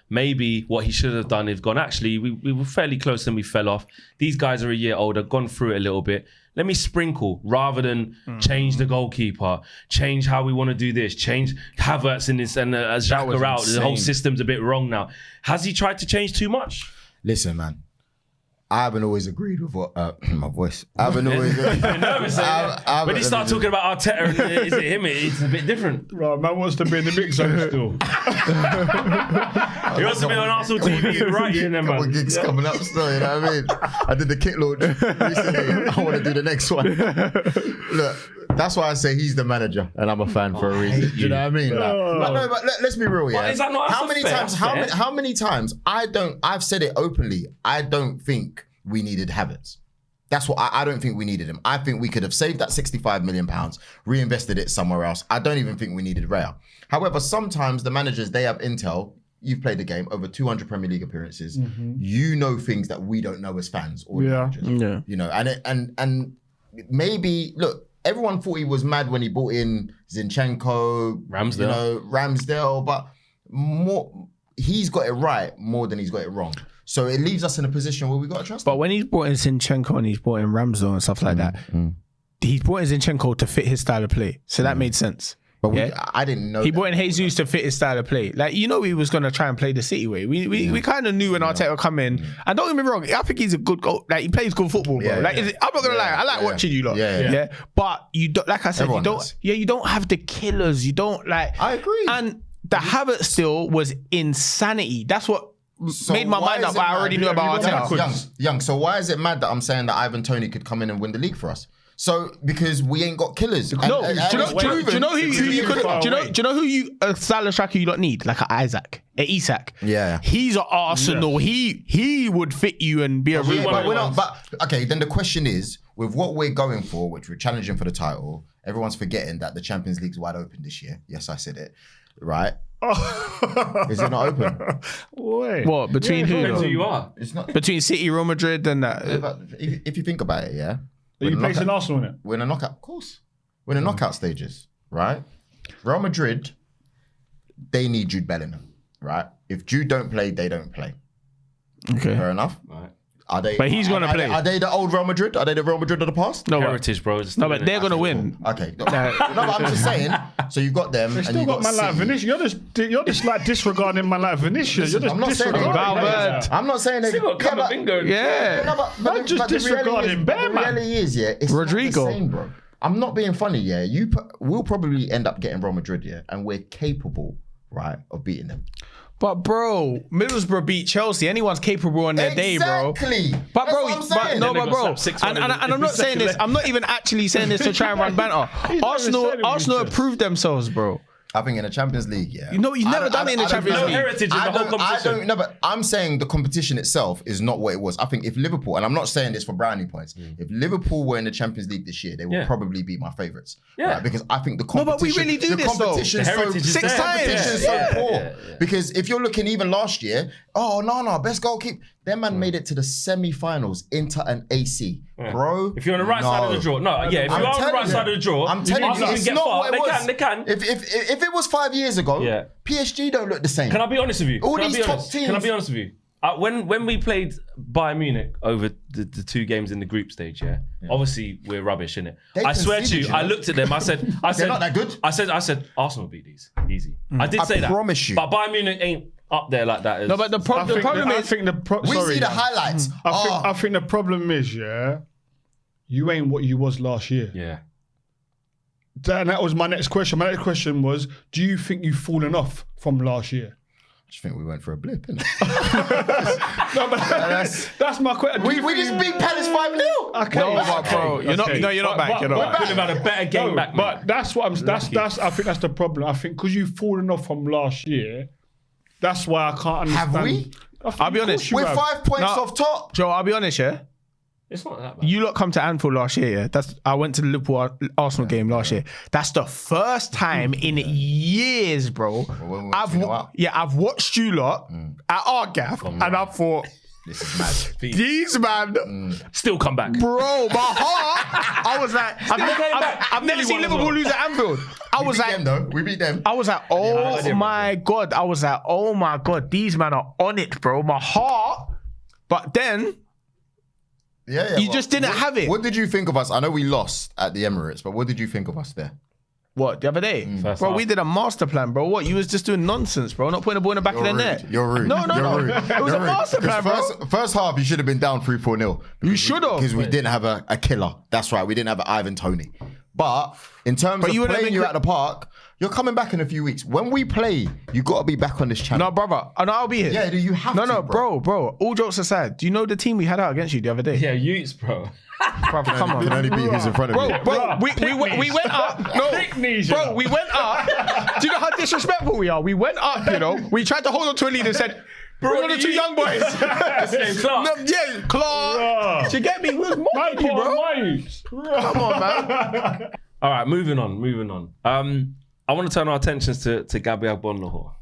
S3: Maybe what he should have done is gone, actually, we were fairly close and we fell off. These guys are a year older, gone through it a little bit. Let me sprinkle rather than change the goalkeeper, change how we want to do this, change Havertz in this and Xhaka out. The whole system's a bit wrong now. Has he tried to change too much?
S1: Listen, man. I haven't always agreed with what my voice. I haven't always.
S3: Nervous, when he starts talking about Arteta, is it him? It's a bit different.
S2: Right, man wants to be in the mix zone still.
S3: He wants to be on Arsenal TV, right? In there,
S1: Couple
S3: man.
S1: gigs coming up still, you know what I mean? I did the kit launch recently. I want to do the next one. Look, that's why I say he's the manager and I'm a fan for a reason. Do you know what I mean? But let's be real, yeah.
S3: But is that not
S1: how many
S3: fair?
S1: times? How many times? I've said it openly. I don't think we needed Havertz. That's what I don't think we needed him. I think we could have saved that £65 million, reinvested it somewhere else. I don't even think we needed Rio. However, sometimes the managers, they have intel. You've played the game, over 200 Premier League appearances. You know things that we don't know as fans or managers. Yeah. You know, and maybe look, everyone thought he was mad when he brought in Zinchenko,
S3: Ramsdale.
S1: You know, Ramsdale, but he's got it right more than he's got it wrong. So it leaves us in a position where we got to trust him.
S4: But when he's brought in Zinchenko and he's brought in Ramsdale and stuff like that, he's brought in Zinchenko to fit his style of play. So that made sense.
S1: But I didn't know.
S4: He brought in Jesus to fit his style of play. Like, you know, he was going to try and play the City way. We kind of knew when Arteta would come in. And don't get me wrong, I think he's a good goal. Like, he plays good football, bro. I'm not going to lie. I like watching you lot. Yeah. But you don't, like I said,
S1: Everyone
S4: you don't.
S1: does.
S4: Yeah, you don't have the killers. You don't like.
S1: I agree.
S4: And the Havertz still was insanity. That's what made my mind up. But I already knew about Arteta.
S1: Young. So why is it mad that I'm saying that Ivan Toney could come in and win the league for us? So because we ain't got killers.
S4: No, do you know who you could? Do you know who you a Salah striker you don't need? Like an Isaac, an Isak.
S1: Yeah.
S4: He's an Arsenal. Yeah. He would fit you and be a real.
S1: But we're not. But okay, then the question is, with what we're going for, which we're challenging for the title, everyone's forgetting that the Champions League's wide open this year. Yes, I said it. Right. Is it not open?
S2: Wait.
S4: What between who?
S3: Depends who you are.
S1: It's not.
S4: Between City, Real Madrid, and that.
S1: But if you think about it, yeah.
S2: Are you placing Arsenal in it?
S1: We're in a knockout, of course. We're in a knockout stages, right? Real Madrid, they need Jude Bellingham, right? If Jude don't play, they don't play.
S4: Okay.
S1: Fair enough.
S3: Right.
S1: Are they?
S4: But he's gonna play.
S1: Are they the old Real Madrid? Are they the Real Madrid of the past?
S4: No,
S3: Heritage, bro.
S4: No, but they're gonna win.
S1: Okay. No, but I'm just saying. So you've got them,
S2: They
S1: and
S2: still
S1: you've
S2: got
S1: got
S2: man like
S1: City.
S2: Vinicius. You're just like disregarding man like Vinicius. You're just
S1: I'm not saying
S2: disregarding.
S4: Valverde.
S1: I'm not saying they.
S3: Still got Camavinga.
S4: Yeah.
S1: No, but
S2: just
S1: the reality
S2: disregarding
S1: is-
S2: Bear,
S1: the
S2: man.
S1: reality is, yeah, it's
S4: Rodrigo.
S1: not the same, bro. I'm not being funny, yeah. We'll probably end up getting Real Madrid, yeah, and we're capable, right, of beating them.
S4: But bro, Middlesbrough beat Chelsea. Anyone's capable on their day, bro.
S1: Exactly.
S4: But
S1: That's
S4: bro,
S1: what I'm saying.
S4: but
S3: Then they
S4: bro,
S3: got slapped 6-1
S4: and I'm not saying this. I'm not even actually saying this to try and run banter. Arsenal have proved themselves, bro.
S1: I think in the Champions League, yeah.
S4: You know, you've never done it in the Champions
S3: No
S4: League.
S3: heritage in the whole competition.
S1: But I'm saying the competition itself is not what it was. I think if Liverpool, and I'm not saying this for brownie points, if Liverpool were in the Champions League this year, they would probably be my favourites.
S3: Yeah.
S1: Right? Because I think the
S4: No,
S1: competition.
S4: but we really do
S1: the
S4: this, though.
S1: competition's
S3: The heritage is
S4: Six
S3: there.
S4: times.
S1: competition's so poor. Because if you're looking even last year, best goalkeeper. Their man made it to the semi-finals, Inter and AC. Bro.
S3: If you're on the right side of the draw. No, yeah, if
S1: I'm
S3: you are on the
S1: telling
S3: right
S1: you.
S3: side of the draw,
S1: I'm telling you,
S3: Arsenal
S1: it's
S3: can get
S1: not
S3: far.
S1: what it was.
S3: They can.
S1: If it was 5 years ago, PSG don't look the same.
S3: Can I be honest with you?
S1: All
S3: Can I
S1: these
S3: be
S1: top
S3: honest?
S1: teams.
S3: Can I be honest with you? When we played Bayern Munich over the two games in the group stage, obviously we're rubbish, innit?
S1: They
S3: I swear to
S1: conceded,
S3: you,
S1: you know.
S3: I looked at them. I said,
S1: They're not that good.
S3: I said, Arsenal beat these easy. I did say that.
S1: promise you.
S3: But Bayern Munich ain't up there like that.
S4: No, but the problem is,
S1: We see the highlights.
S2: I think the problem is, you ain't what you was last year.
S3: Yeah.
S2: And that was my next question. My next question was, do you think you've fallen off from last year?
S1: I just think we went for a blip, innit?
S2: No, but that's my question.
S1: we just beat Palace 5-0.
S2: Okay.
S4: No, but bro, you're not back. You're not
S3: Could have had a better game back.
S2: But that's what I'm. That's. I think that's the problem. I think because you've fallen off from last year, that's why I can't understand.
S1: Have we?
S4: I'll be honest.
S2: You
S1: We're
S2: have.
S1: 5 points off top.
S4: Joe, I'll be honest, yeah.
S3: It's not that bad.
S4: You lot come to Anfield last year, yeah. I went to the Liverpool Arsenal game last year. That's the first time in years, bro.
S1: when we went 2-0 up.
S4: I've watched you lot at our gaff, and I thought,
S1: This is mad.
S4: These man,
S3: Still come back.
S4: bro, my heart. I was like, I've never seen Liverpool lose at Anfield. I was like,
S1: We beat them.
S4: I was like, oh my God. I was like, oh my God, these men are on it, bro. My heart. But then, you just didn't have it.
S1: What did you think of us? I know we lost at the Emirates, but what did you think of us there?
S4: What, the other day?
S3: First
S4: Bro,
S3: half.
S4: we did a master plan, bro. What, you was just doing nonsense, bro. Not putting the ball in the back of the net.
S1: You're rude.
S4: No.
S1: You're rude.
S4: It was a master plan, bro.
S1: First half, you should have been down 3-4-0.
S4: You should have.
S1: Because we didn't have a killer. That's right. We didn't have an Ivan Toney. But in terms of
S4: you would've
S1: playing
S4: been
S1: you at the park, you're coming back in a few weeks. When we play, you got to be back on this channel.
S4: No, brother. No, I'll be here.
S1: Yeah, you have to,
S4: No, bro. All jokes aside, do you know the team we had out against you the other day?
S3: Yeah, Utes, bro.
S4: Bro, come on.
S1: You can only beat who's in front of you.
S4: Bro, we went up. No, bro, we went up. Do you know how disrespectful we are? We went up, you know. We tried to hold on to a lead and said, bring on the two young boys.
S3: Clark.
S4: No, yeah, Clark. Do you get me? Where's Mikey, bro? Come on, man.
S3: All right, moving on. I want to turn our attentions to Gabriel Agbonlahor.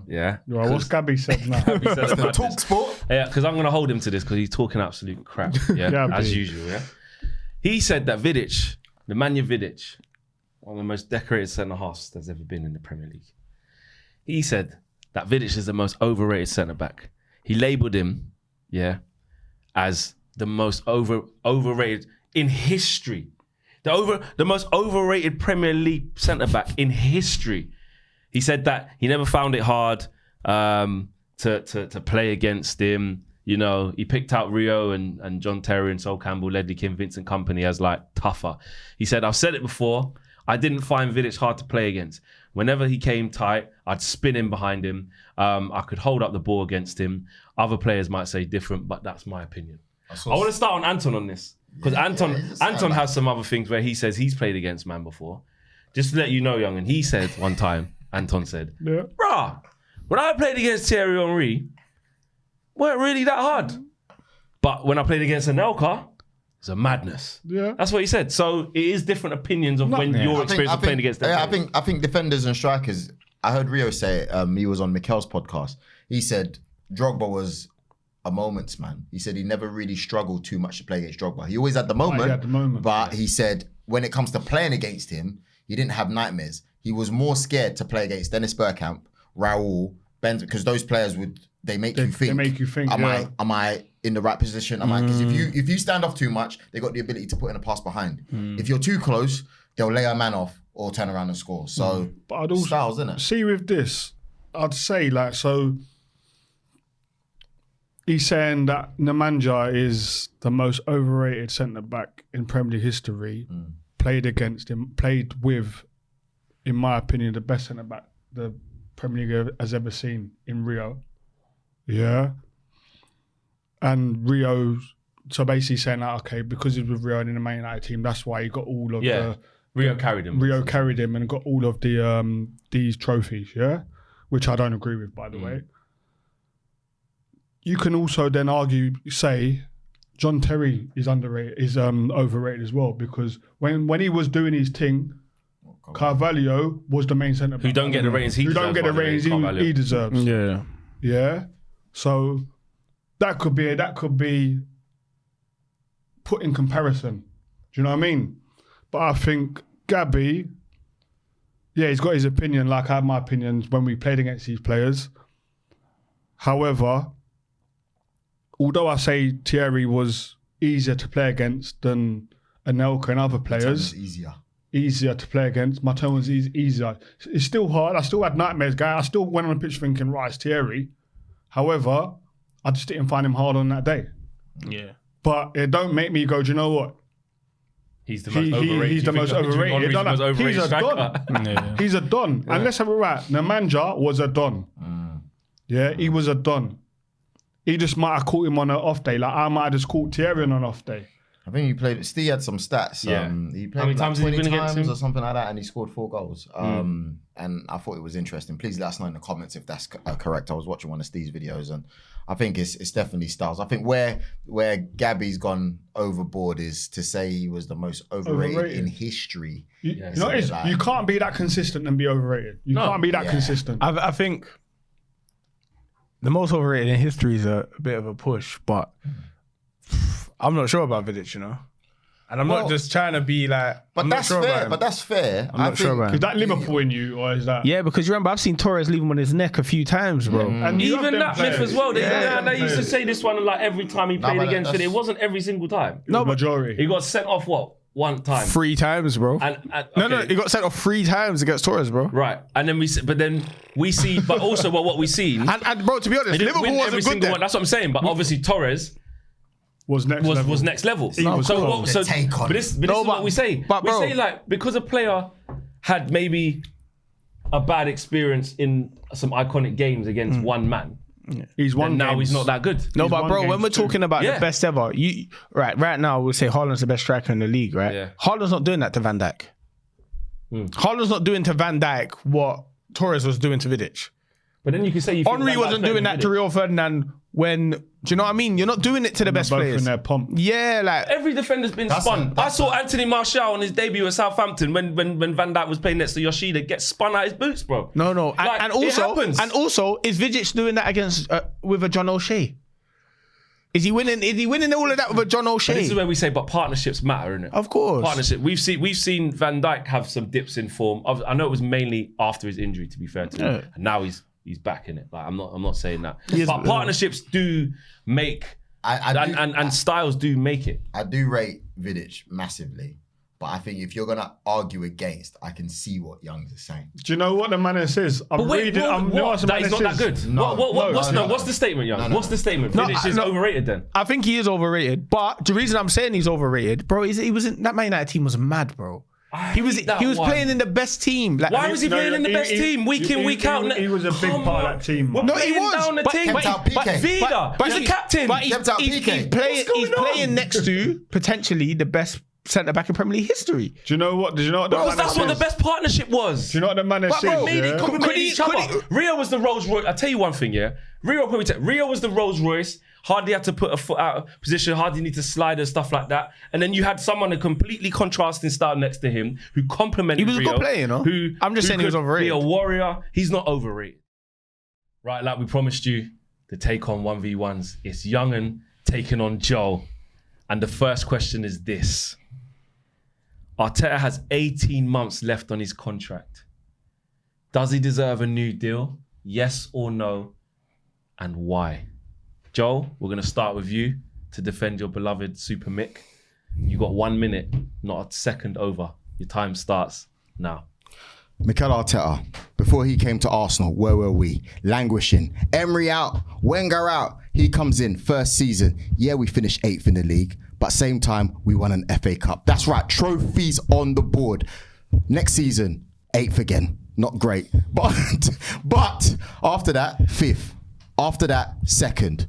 S3: Yeah.
S2: Well, what's Gabby said now?
S3: He said
S1: The
S3: about
S1: talk
S3: this.
S1: sport.
S3: Yeah, because I'm going to hold him to this because he's talking absolute crap. Yeah,
S2: Gabby.
S3: as usual. Yeah. He said that Vidic, the Man Vidic, one of the most decorated centre halves there's ever been in the Premier League. He said that Vidic is the most overrated centre back. He labelled him, as the most overrated in history. The most overrated Premier League centre back in history. He said that he never found it hard to play against him. You know, he picked out Rio and John Terry and Sol Campbell, Ledley Kim, Vincent Kompany as like tougher. He said, I've said it before, I didn't find Vidic hard to play against. Whenever he came tight, I'd spin in behind him. I could hold up the ball against him. Other players might say different, but that's my opinion. I want to start on Anton on this. Because Anton has some other things where he says he's played against man before. Just to let you know, Yungen, he said one time, Anton said, bruh, when I played against Thierry Henry, weren't really that hard. But when I played against Anelka, it's a madness.
S2: Yeah.
S3: That's what he said. So it is different opinions of when your experience of playing against them.
S1: Yeah, I think defenders and strikers, I heard Rio say it, he was on Mikel's podcast. He said Drogba was a moments man. He said he never really struggled too much to play against Drogba. He always had the moment, but he said when it comes to playing against him, he didn't have nightmares. He was more scared to play against Dennis Bergkamp, Raul, Ben, because those players they make you think.
S2: They make you think.
S1: Am I in the right position? Am I? Because if you stand off too much, they got the ability to put in a pass behind. If you're too close, they'll lay a man off or turn around and score. So,
S2: but I'd also
S1: styles, isn't it?
S2: See with this, I'd say like so. He's saying that Nemanja is the most overrated centre back in Premier League history. Played with, in my opinion, the best centre back the Premier League has ever seen in Rio. Yeah. And Rio, so basically saying that, okay, because he was with Rio and in the Man United team, that's why he got all of the...
S3: Rio carried him.
S2: Rio carried him and got all of the these trophies, yeah? Which I don't agree with, by the way. You can also then say John Terry is overrated as well, because when he was doing his thing, Carvalho was the main centre back.
S3: Who don't get the ratings he
S2: deserves.
S4: Yeah.
S2: Yeah. So that could be put in comparison. Do you know what I mean? But I think Gabby, he's got his opinion, like I have my opinions when we played against these players. However, although I say Thierry was easier to play against than Anelka and other players, easier to play against. My turn was easier. It's still hard. I still had nightmares, guy. I still went on the pitch thinking, right, it's Thierry. However, I just didn't find him hard on that day.
S4: Yeah.
S2: But it don't make me go, do you know what?
S3: He's the most overrated.
S2: He's the most overrated. He's a don. He's a don. And let's have it right. Nemanja was a don. Yeah, he was a don. He just might have caught him on an off day. Like I might have just caught Thierry on an off day.
S1: I think he played. Steve had some stats.
S3: Yeah.
S1: He played
S3: How many times has he
S1: 20
S3: been against
S1: times
S3: him?
S1: or something like that, and he scored 4 goals. And I thought it was interesting. Please let us know in the comments if that's correct. I was watching one of Steve's videos, and I think it's definitely styles. I think where Gabby's gone overboard is to say he was the most overrated. In history.
S2: You know what it is? You can't be that consistent and be overrated. You can't be that consistent.
S4: I think the most overrated in history is a bit of a push, but I'm not sure about Vidic, you know. And I'm not just trying to be like,
S1: But
S4: I'm
S1: that's
S4: not sure
S1: fair.
S4: about him.
S1: But that's fair.
S4: I'm not sure about him.
S2: Is that Liverpool in you, or is that?
S4: Yeah, because you remember, I've seen Torres leave him on his neck a few times, bro.
S2: And you have
S3: Even
S2: them
S3: that myth
S2: players.
S3: as well. They used to
S2: players.
S3: say this one like every time he played
S1: but
S3: against
S1: that's-
S3: it. It wasn't every single time.
S2: No, majority.
S3: He got sent off one time.
S4: 3 times, bro. No,
S3: okay.
S4: he got sent off 3 times against Torres, bro.
S3: Right, and then we see, but also what we seen.
S4: And bro, to be honest,
S3: He didn't
S4: Liverpool
S3: win every
S4: wasn't good
S3: single
S4: then.
S3: one. That's what I'm saying. But obviously Torres
S2: was next level.
S3: was next level.
S2: No,
S3: so
S2: cool.
S3: what, so
S1: Take on
S3: but this
S4: No,
S3: is what we say.
S4: but
S3: We
S4: bro-
S3: say like because a player had maybe a bad experience in some iconic games against one man.
S2: He's won
S3: And now
S2: games.
S3: he's not that good.
S4: No,
S2: He's
S4: but
S2: won
S4: bro, when
S2: games
S4: we're
S2: too.
S4: talking about
S3: Yeah.
S4: the best ever, right now we'll say Haaland's the best striker in the league, right?
S3: Yeah.
S4: Haaland's not doing that to Van Dijk. Haaland's not doing to Van Dijk what Torres was doing to Vidic.
S3: But then you can say you think
S4: Henry
S3: Van Dijk's
S4: wasn't
S3: better
S4: doing
S3: than
S4: that to
S3: Vidic.
S4: Rio Ferdinand when, do you know what I mean? You're not doing it to the best
S2: both
S4: players.
S2: in their pomp.
S4: Yeah, like,
S3: Every defender's been
S1: That's
S3: spun.
S1: a- that's
S3: I saw Anthony Martial on his debut at Southampton when Van Dijk was playing next to Yoshida get spun out his boots, bro.
S4: no.
S3: Like,
S4: And
S3: it happens.
S4: also, is Vidic doing that against, with a John O'Shea? Is he winning all of that with a John
S3: But
S4: O'Shea?
S3: this is where we say, but partnerships matter, innit?
S4: Of course.
S3: Partnership. We've seen Van Dijk have some dips in form. I know it was mainly after his injury, to be fair to him, and now he's back in it. Like I'm not saying that, but partnerships do make and styles do make it.
S1: I do rate Vidic massively, but I think if you're gonna argue against, I can see what Youngs is saying.
S2: Do you know what the man says? I'm
S3: But wait,
S2: reading.
S3: what? That he's not that good. What's the statement, Young? What's the statement?
S4: No,
S3: Vidic is
S4: no.
S3: overrated then.
S4: I think he is overrated, but the reason I'm saying he's overrated, bro, he was in that Man United team was mad, bro. He was playing in the best team. Like,
S3: Why was he playing in the best team week in, week out?
S2: He was a big
S3: Come
S2: part
S3: on.
S2: of that team.
S3: We're
S4: No, he
S3: playing
S4: was.
S3: down the
S4: But-
S3: team.
S1: Kept out PK.
S3: Vida, he's the captain.
S4: But
S1: Kept out PK.
S4: he's playing next to potentially the best centre back in Premier League history.
S2: Do you know what? Did you know what the
S3: Because
S2: man
S3: that's what the
S2: says?
S3: best partnership was.
S2: Do you know what the man
S4: But bro,
S2: says?
S3: Made it
S2: Yeah?
S3: complemented each other.
S4: could he-
S3: Rio was the Rolls Royce. I'll tell you one thing, yeah. Rio was the Rolls Royce. Hardly had to put a foot out of position. Hardly need to slide and stuff like that. And then you had someone a completely contrasting style next to him who complemented
S4: He was a
S3: Rio.
S4: good player, you know? I'm just saying he was
S3: could
S4: overrated.
S3: Be a warrior. He's not overrated. Right, like we promised you, to take on 1v1s. It's Yungen taking on Joel. And the first question is this. Arteta has 18 months left on his contract. Does he deserve a new deal? Yes or no? And why? Joel, we're going to start with you to defend your beloved Super Mick. You got 1 minute, not a second over. Your time starts now.
S1: Mikel Arteta, before he came to Arsenal, where were we? Languishing. Emery out, Wenger out. He comes in, first season. Yeah, we finished 8th in the league, but same time, we won an FA Cup. That's right, trophies on the board. Next season, 8th again. Not great. But after that, 5th. After that, 2nd.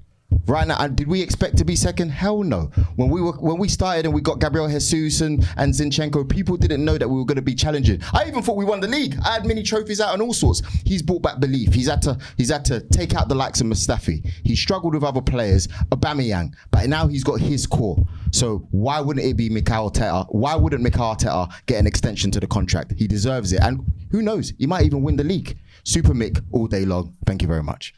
S1: Right now, and did we expect to be 2nd? Hell no. When we started and we got Gabriel Jesus and Zinchenko, people didn't know that we were going to be challenging. I even thought we won the league. I had many trophies out and all sorts. He's brought back belief. He's had to take out the likes of Mustafi. He struggled with other players, Aubameyang, but now he's got his core. So why wouldn't it be Mikel Arteta? Why wouldn't Mikel Arteta get an extension to the contract? He deserves it, and who knows? He might even win the league. Super Mick all day long. Thank you very much.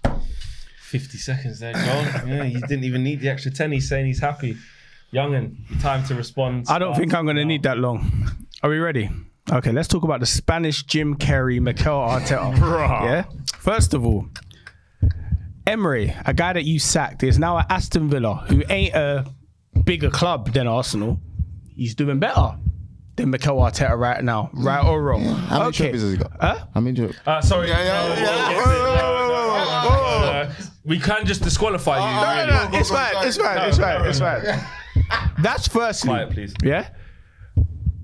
S3: 50 seconds there, Joel. Yeah, he didn't even need the extra 10. He's saying he's happy. Youngen, time to respond.
S4: I don't think I'm going to need that long. Are we ready? Okay, let's talk about the Spanish Jim Carrey, Mikel Arteta. Yeah? First of all, Emery, a guy that you sacked, is now at Aston Villa, who ain't a bigger club than Arsenal. He's doing better than Mikel Arteta right now, right or wrong.
S1: How many trophies has he got? How many trophies?
S3: Sorry. We can't just disqualify you.
S4: No, it's fine. That's firstly.
S3: Quiet, please.
S4: Yeah?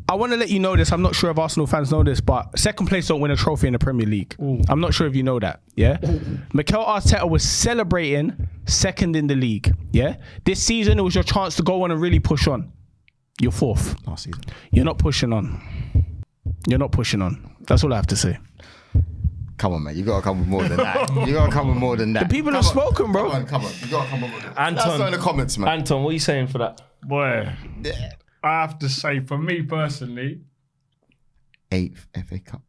S4: I want to let you know this. I'm not sure if Arsenal fans know this, but second place don't win a trophy in the Premier League. I'm not sure if you know that. Yeah? Mikel Arteta was celebrating 2nd in the league. Yeah? This season, it was your chance to go on and really push on. You're 4th.
S1: Last season.
S4: You're not pushing on. That's all I have to say.
S1: Come on, man. You got to come with more than that.
S4: The people have spoken, bro.
S1: Come on. You got to come with more than that.
S3: Anton.
S1: That's not in the comments, man.
S3: Anton, what are you saying for that?
S2: Boy, I have to say, for me personally,
S1: 8th FA Cup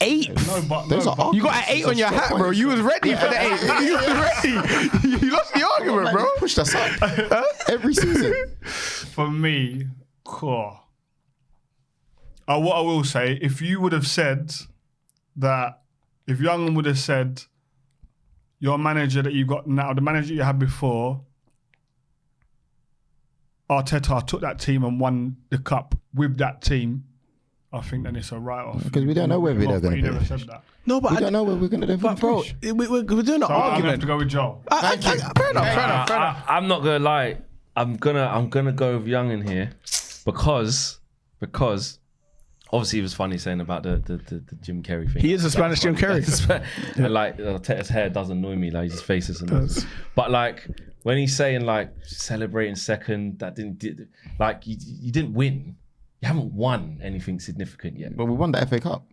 S4: 8th.
S2: No, but
S1: Those
S2: no,
S1: are
S2: but-
S4: You got an 8 on your hat, bro. You was ready for the 8. You was ready. You lost the argument,
S1: Man,
S4: bro.
S1: you pushed us up every season.
S2: for me, what I will say, if you would have said that, if Yungen would have said, your manager that you got now, the manager you had before, Arteta took that team and won the cup with that team, I think then it's a write-off.
S1: Because we don't know where they're going
S2: He
S1: to
S2: never
S1: finish.
S2: said that.
S4: No, but
S1: We don't know where we're going to
S4: But bro,
S1: finish.
S4: we're doing an
S2: So I'm going to have
S4: argument.
S2: to go with Joe.
S4: Fair enough.
S3: I'm not gonna lie. I'm gonna go with Young in here because obviously it was funny saying about the Jim Carrey thing.
S4: He is a Spanish Jim Carrey.
S3: And like Arteta's hair does annoy me, like his faces and that. But like when he's saying like celebrating second, that like you didn't win. You haven't won anything significant yet.
S1: But we won the FA Cup.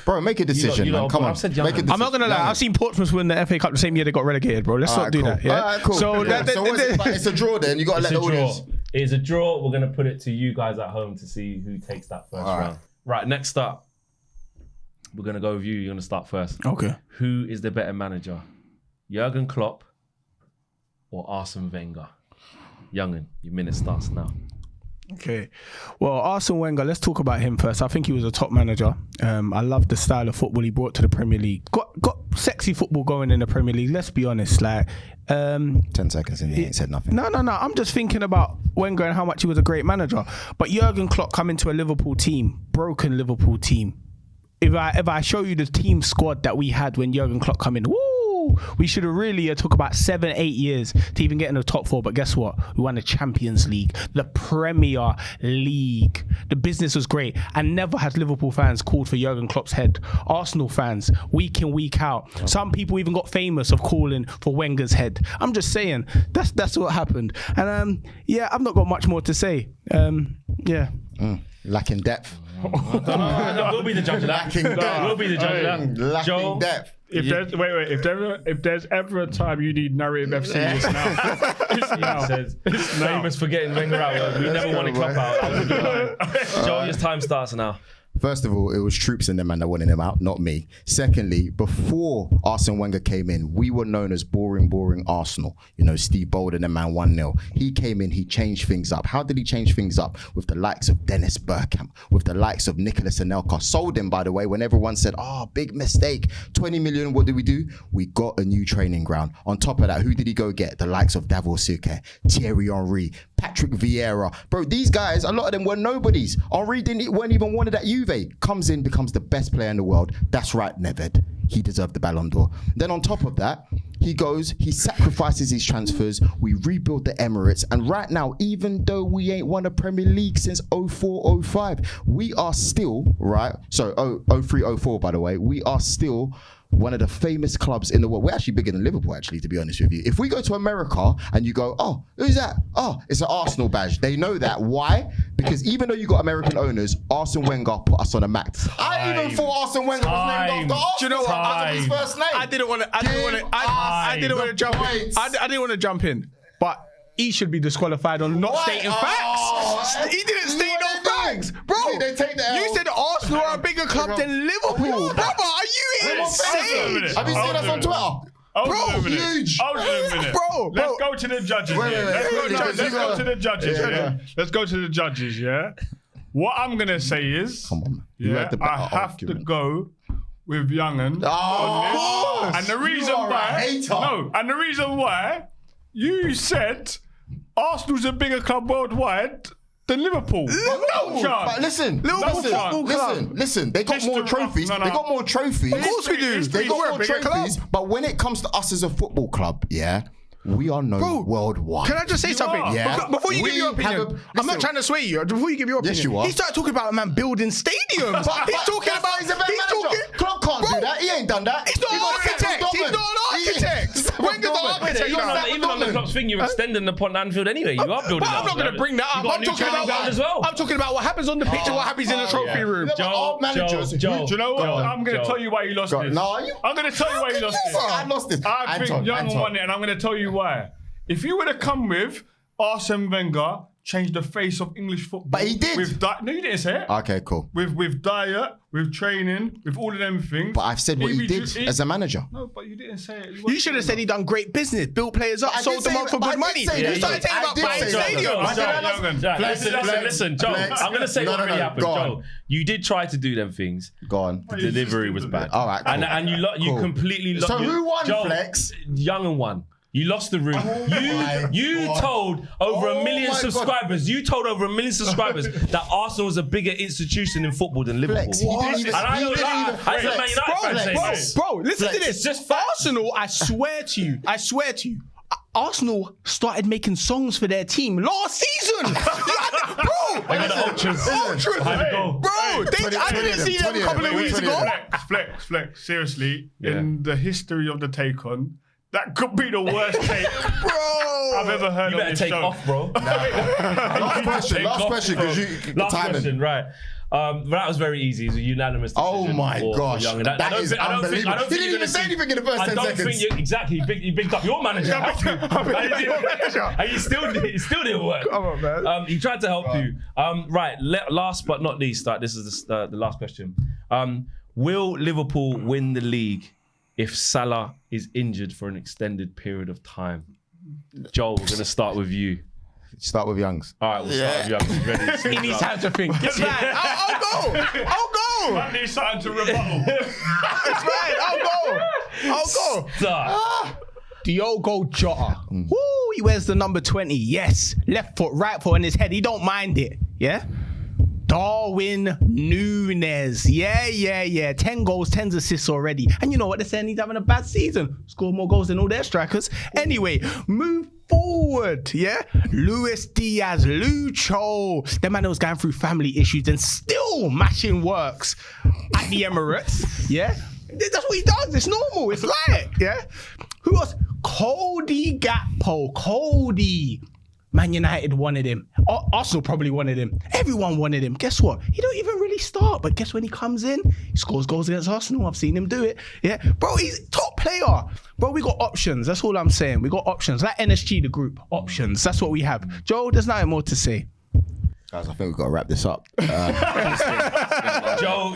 S1: Bro, make a decision,
S3: you lot-
S1: man. Come
S3: I've
S1: on.
S3: said
S1: Make a
S3: Young.
S1: decision.
S4: I'm not gonna lie. I've seen Portsmouth win the FA Cup the same year they got relegated, bro. Let's not do that. Yeah.
S1: Alright, cool.
S4: So
S1: Yeah. So what's it, but it's a draw then. You got to let
S3: It's
S1: the
S3: a draw.
S1: audience.
S3: It is a draw. We're gonna put it to you guys at home to see who takes that first round. Right, next up, we're gonna go with you. You're gonna start first.
S4: Okay.
S3: Who is the better manager, Jurgen Klopp or Arsene Wenger? Youngen, your minute starts now.
S4: Okay. Well, Arsene Wenger, let's talk about him first. I think he was a top manager. I love the style of football he brought to the Premier League. Got sexy football going in the Premier League. Let's be honest. Like,
S1: 10 seconds and he ain't said nothing.
S4: No. I'm just thinking about Wenger and how much he was a great manager. But Jurgen Klopp coming to a Liverpool team, broken Liverpool team. If I show you the team squad that we had when Jurgen Klopp come in, woo! We should have really took about 7-8 years to even get in the top 4. But guess what? We won the Champions League, the Premier League. The business was great, and never has Liverpool fans called for Jurgen Klopp's head. Arsenal fans, week in, week out. Some people even got famous of calling for Wenger's head. I'm just saying, that's what happened. And yeah, I've not got much more to say. Yeah.
S1: Lacking depth.
S3: We'll be the judge of that. We'll be the judge of that.
S1: Lacking
S3: Joe,
S1: depth.
S2: If there's ever a time you need narrative FC, it's now. It's now.
S3: says famous for getting Wenger out. We never won a cup out. That was a good line. Joe, your time starts now.
S1: First of all, it was troops in the man that wanted him out, not me. Secondly, before Arsene Wenger came in, we were known as boring Arsenal. You know, Steve Bolden and man 1-0. He came in, he changed things up. How did he change things up? With the likes of Dennis Bergkamp, with the likes of Nicolas Anelka. Sold him, by the way, when everyone said, big mistake, 20 million, what did we do? We got a new training ground. On top of that, who did he go get? The likes of Davor Suker, Thierry Henry, Patrick Vieira. Bro, these guys, a lot of them were nobodies. Henry weren't even wanted at Juve. Comes in, becomes the best player in the world. That's right, Neved. He deserved the Ballon d'Or. Then on top of that, he goes, he sacrifices his transfers. We rebuild the Emirates. And right now, even though we ain't won a Premier League since 04-05, we are still, right? So 03-04, by the way, we are still one of the famous clubs in the world. We're actually bigger than Liverpool, actually, to be honest with you. If we go to America and you go, who's that? It's an Arsenal badge. They know that. Why? Because even though you got American owners, Arsene Wenger put us on a map. I even thought Arsene Wenger was named after Arsenal.
S4: Do you know what?
S1: As of his first name.
S4: I didn't want to jump in, but he should be disqualified on not stating facts. He didn't state no facts, bro.
S1: They take the L.
S4: You said Arsenal are a bigger club than Liverpool, brother. Are you insane?
S1: Have you seen us on Twitter? Huge.
S2: Hold on a minute.
S4: Bro.
S2: Let's go to the judges. Let's go to the judges. Yeah. Let's go to the judges. Yeah. What I'm gonna say is,
S1: Come on, man. You had the better
S2: I have to
S1: argument.
S2: go with Yungen.
S1: Oh,
S2: and the reason
S1: you are a
S2: why,
S1: hater.
S2: and the reason why you said Arsenal's a bigger club worldwide than Liverpool. No chance.
S1: But listen,
S2: Liverpool Football Club.
S1: listen. They got more trophies.
S2: No.
S1: They got more trophies.
S2: Of course we do.
S1: They got
S2: We're a
S1: more
S2: bigger
S1: trophies.
S2: club.
S1: But when it comes to us as a football club, we are known worldwide.
S4: Can I just say something?
S2: are.
S1: Yeah.
S4: Before you give your opinion, I'm not trying to sway you. Before you give your opinion,
S1: Yes, you are.
S4: he started talking about a man building stadiums. He's talking about.
S1: He's a better manager. Klopp can't do that. He ain't done that.
S4: He's not an architect. He's not an architect. Wenger's an architect.
S3: Even on the Klopp's thing, you're extending upon Anfield anyway. You are building.
S4: But I'm not going to bring that up. I'm talking about what happens on the pitch and what happens in the trophy room.
S1: Our managers.
S2: Do you know what? I'm going to tell you why you lost this.
S1: No,
S2: I'm going to tell you why you lost this.
S1: I lost this.
S2: I think Young won it, and I'm going to tell you why. If you would have come with Arsene Wenger, changed the face of English football.
S1: But he did.
S2: No, you didn't say it.
S1: Okay, cool.
S2: With diet, with training, with all of them things.
S1: But I've said what he did as a manager.
S2: No, but you didn't say it.
S5: You should have said he done great business, built players up, sold them up for good money. You started saying about buying stadiums.
S3: Listen, Joe, I'm going to say what really happened. Joe, you did try to do them things.
S1: Go on.
S3: The delivery was bad.
S1: All right, cool.
S3: And you completely lost.
S1: So who won,
S3: Joe,
S1: Flex?
S3: Yungen won. You lost the room. You told over a million subscribers. You told over a million subscribers that Arsenal was a bigger institution in football than Liverpool.
S1: Flex, he didn't even-
S3: And I know that. I said Man United fans say this.
S5: Bro, listen to this.
S3: Just facts.
S5: Arsenal, I swear to you, Arsenal started making songs for their team last season. Bro,
S3: They got the ultras. Had to go.
S5: Bro, I didn't see them a couple of weeks ago.
S2: Flex. Seriously, in the history of the take on, that could be the worst take I've ever heard
S3: You
S2: on
S3: better
S2: this
S3: take
S2: show.
S3: off, bro.
S1: Last question, because you
S3: Last
S1: timing.
S3: question, right. But that was very easy. It was a unanimous decision.
S1: Oh my gosh.
S3: For Yungen.
S1: That is unbelievable. He didn't even say anything in the first 10 seconds.
S3: Exactly. He bigged up your manager. And he still didn't work.
S5: Come on, man.
S3: He tried to help you. Right. Last but not least, this is the last question. Will Liverpool win the league if Salah is injured for an extended period of time? Joel, we're going to start with you.
S1: Start with Youngs.
S3: All right, we'll start with you. Ready?
S5: He needs time to think. It's fine. I'll go.
S2: I need something to rebuttal.
S5: It's fine. I'll go.
S3: Start.
S5: Diogo Jota. Woo, he wears the number 20. Yes. Left foot, right foot on his head. He don't mind it. Yeah. Darwin Núñez. Yeah. 10 goals, 10 assists already. And you know what they're saying? He's having a bad season. Scored more goals than all their strikers. Anyway, move forward. Yeah. Luis Diaz, Lucho. The man that was going through family issues and still mashing works at the Emirates. Yeah. That's what he does. It's normal. It's like, yeah. Who else? Cody Gakpo. Cody. Man United wanted him. Arsenal probably wanted him. Everyone wanted him. Guess what? He don't even really start. But guess when he comes in, he scores goals against Arsenal. I've seen him do it. Yeah. Bro, he's top player. Bro, we got options. That's all I'm saying. We got options. Like NSG, the group. Options. That's what we have. Joe, there's nothing more to say.
S1: Guys, I think we've got to wrap this up.
S3: Joe,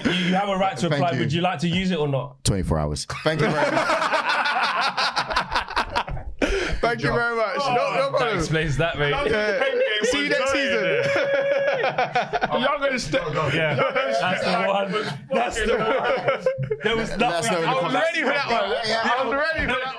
S3: you have a right to reply.
S1: you.
S3: Would you like to use it or not?
S1: 24 hours. Thank you very much.
S5: Thank you very much. No
S3: That
S5: problem.
S3: explains that, mate.
S5: See you next season.
S2: Y'all gonna step.
S3: Yeah, that's the one. That's the one. There was nothing.
S1: Let us know in the
S5: I was
S1: comments.
S5: ready for that one. I was ready for that one.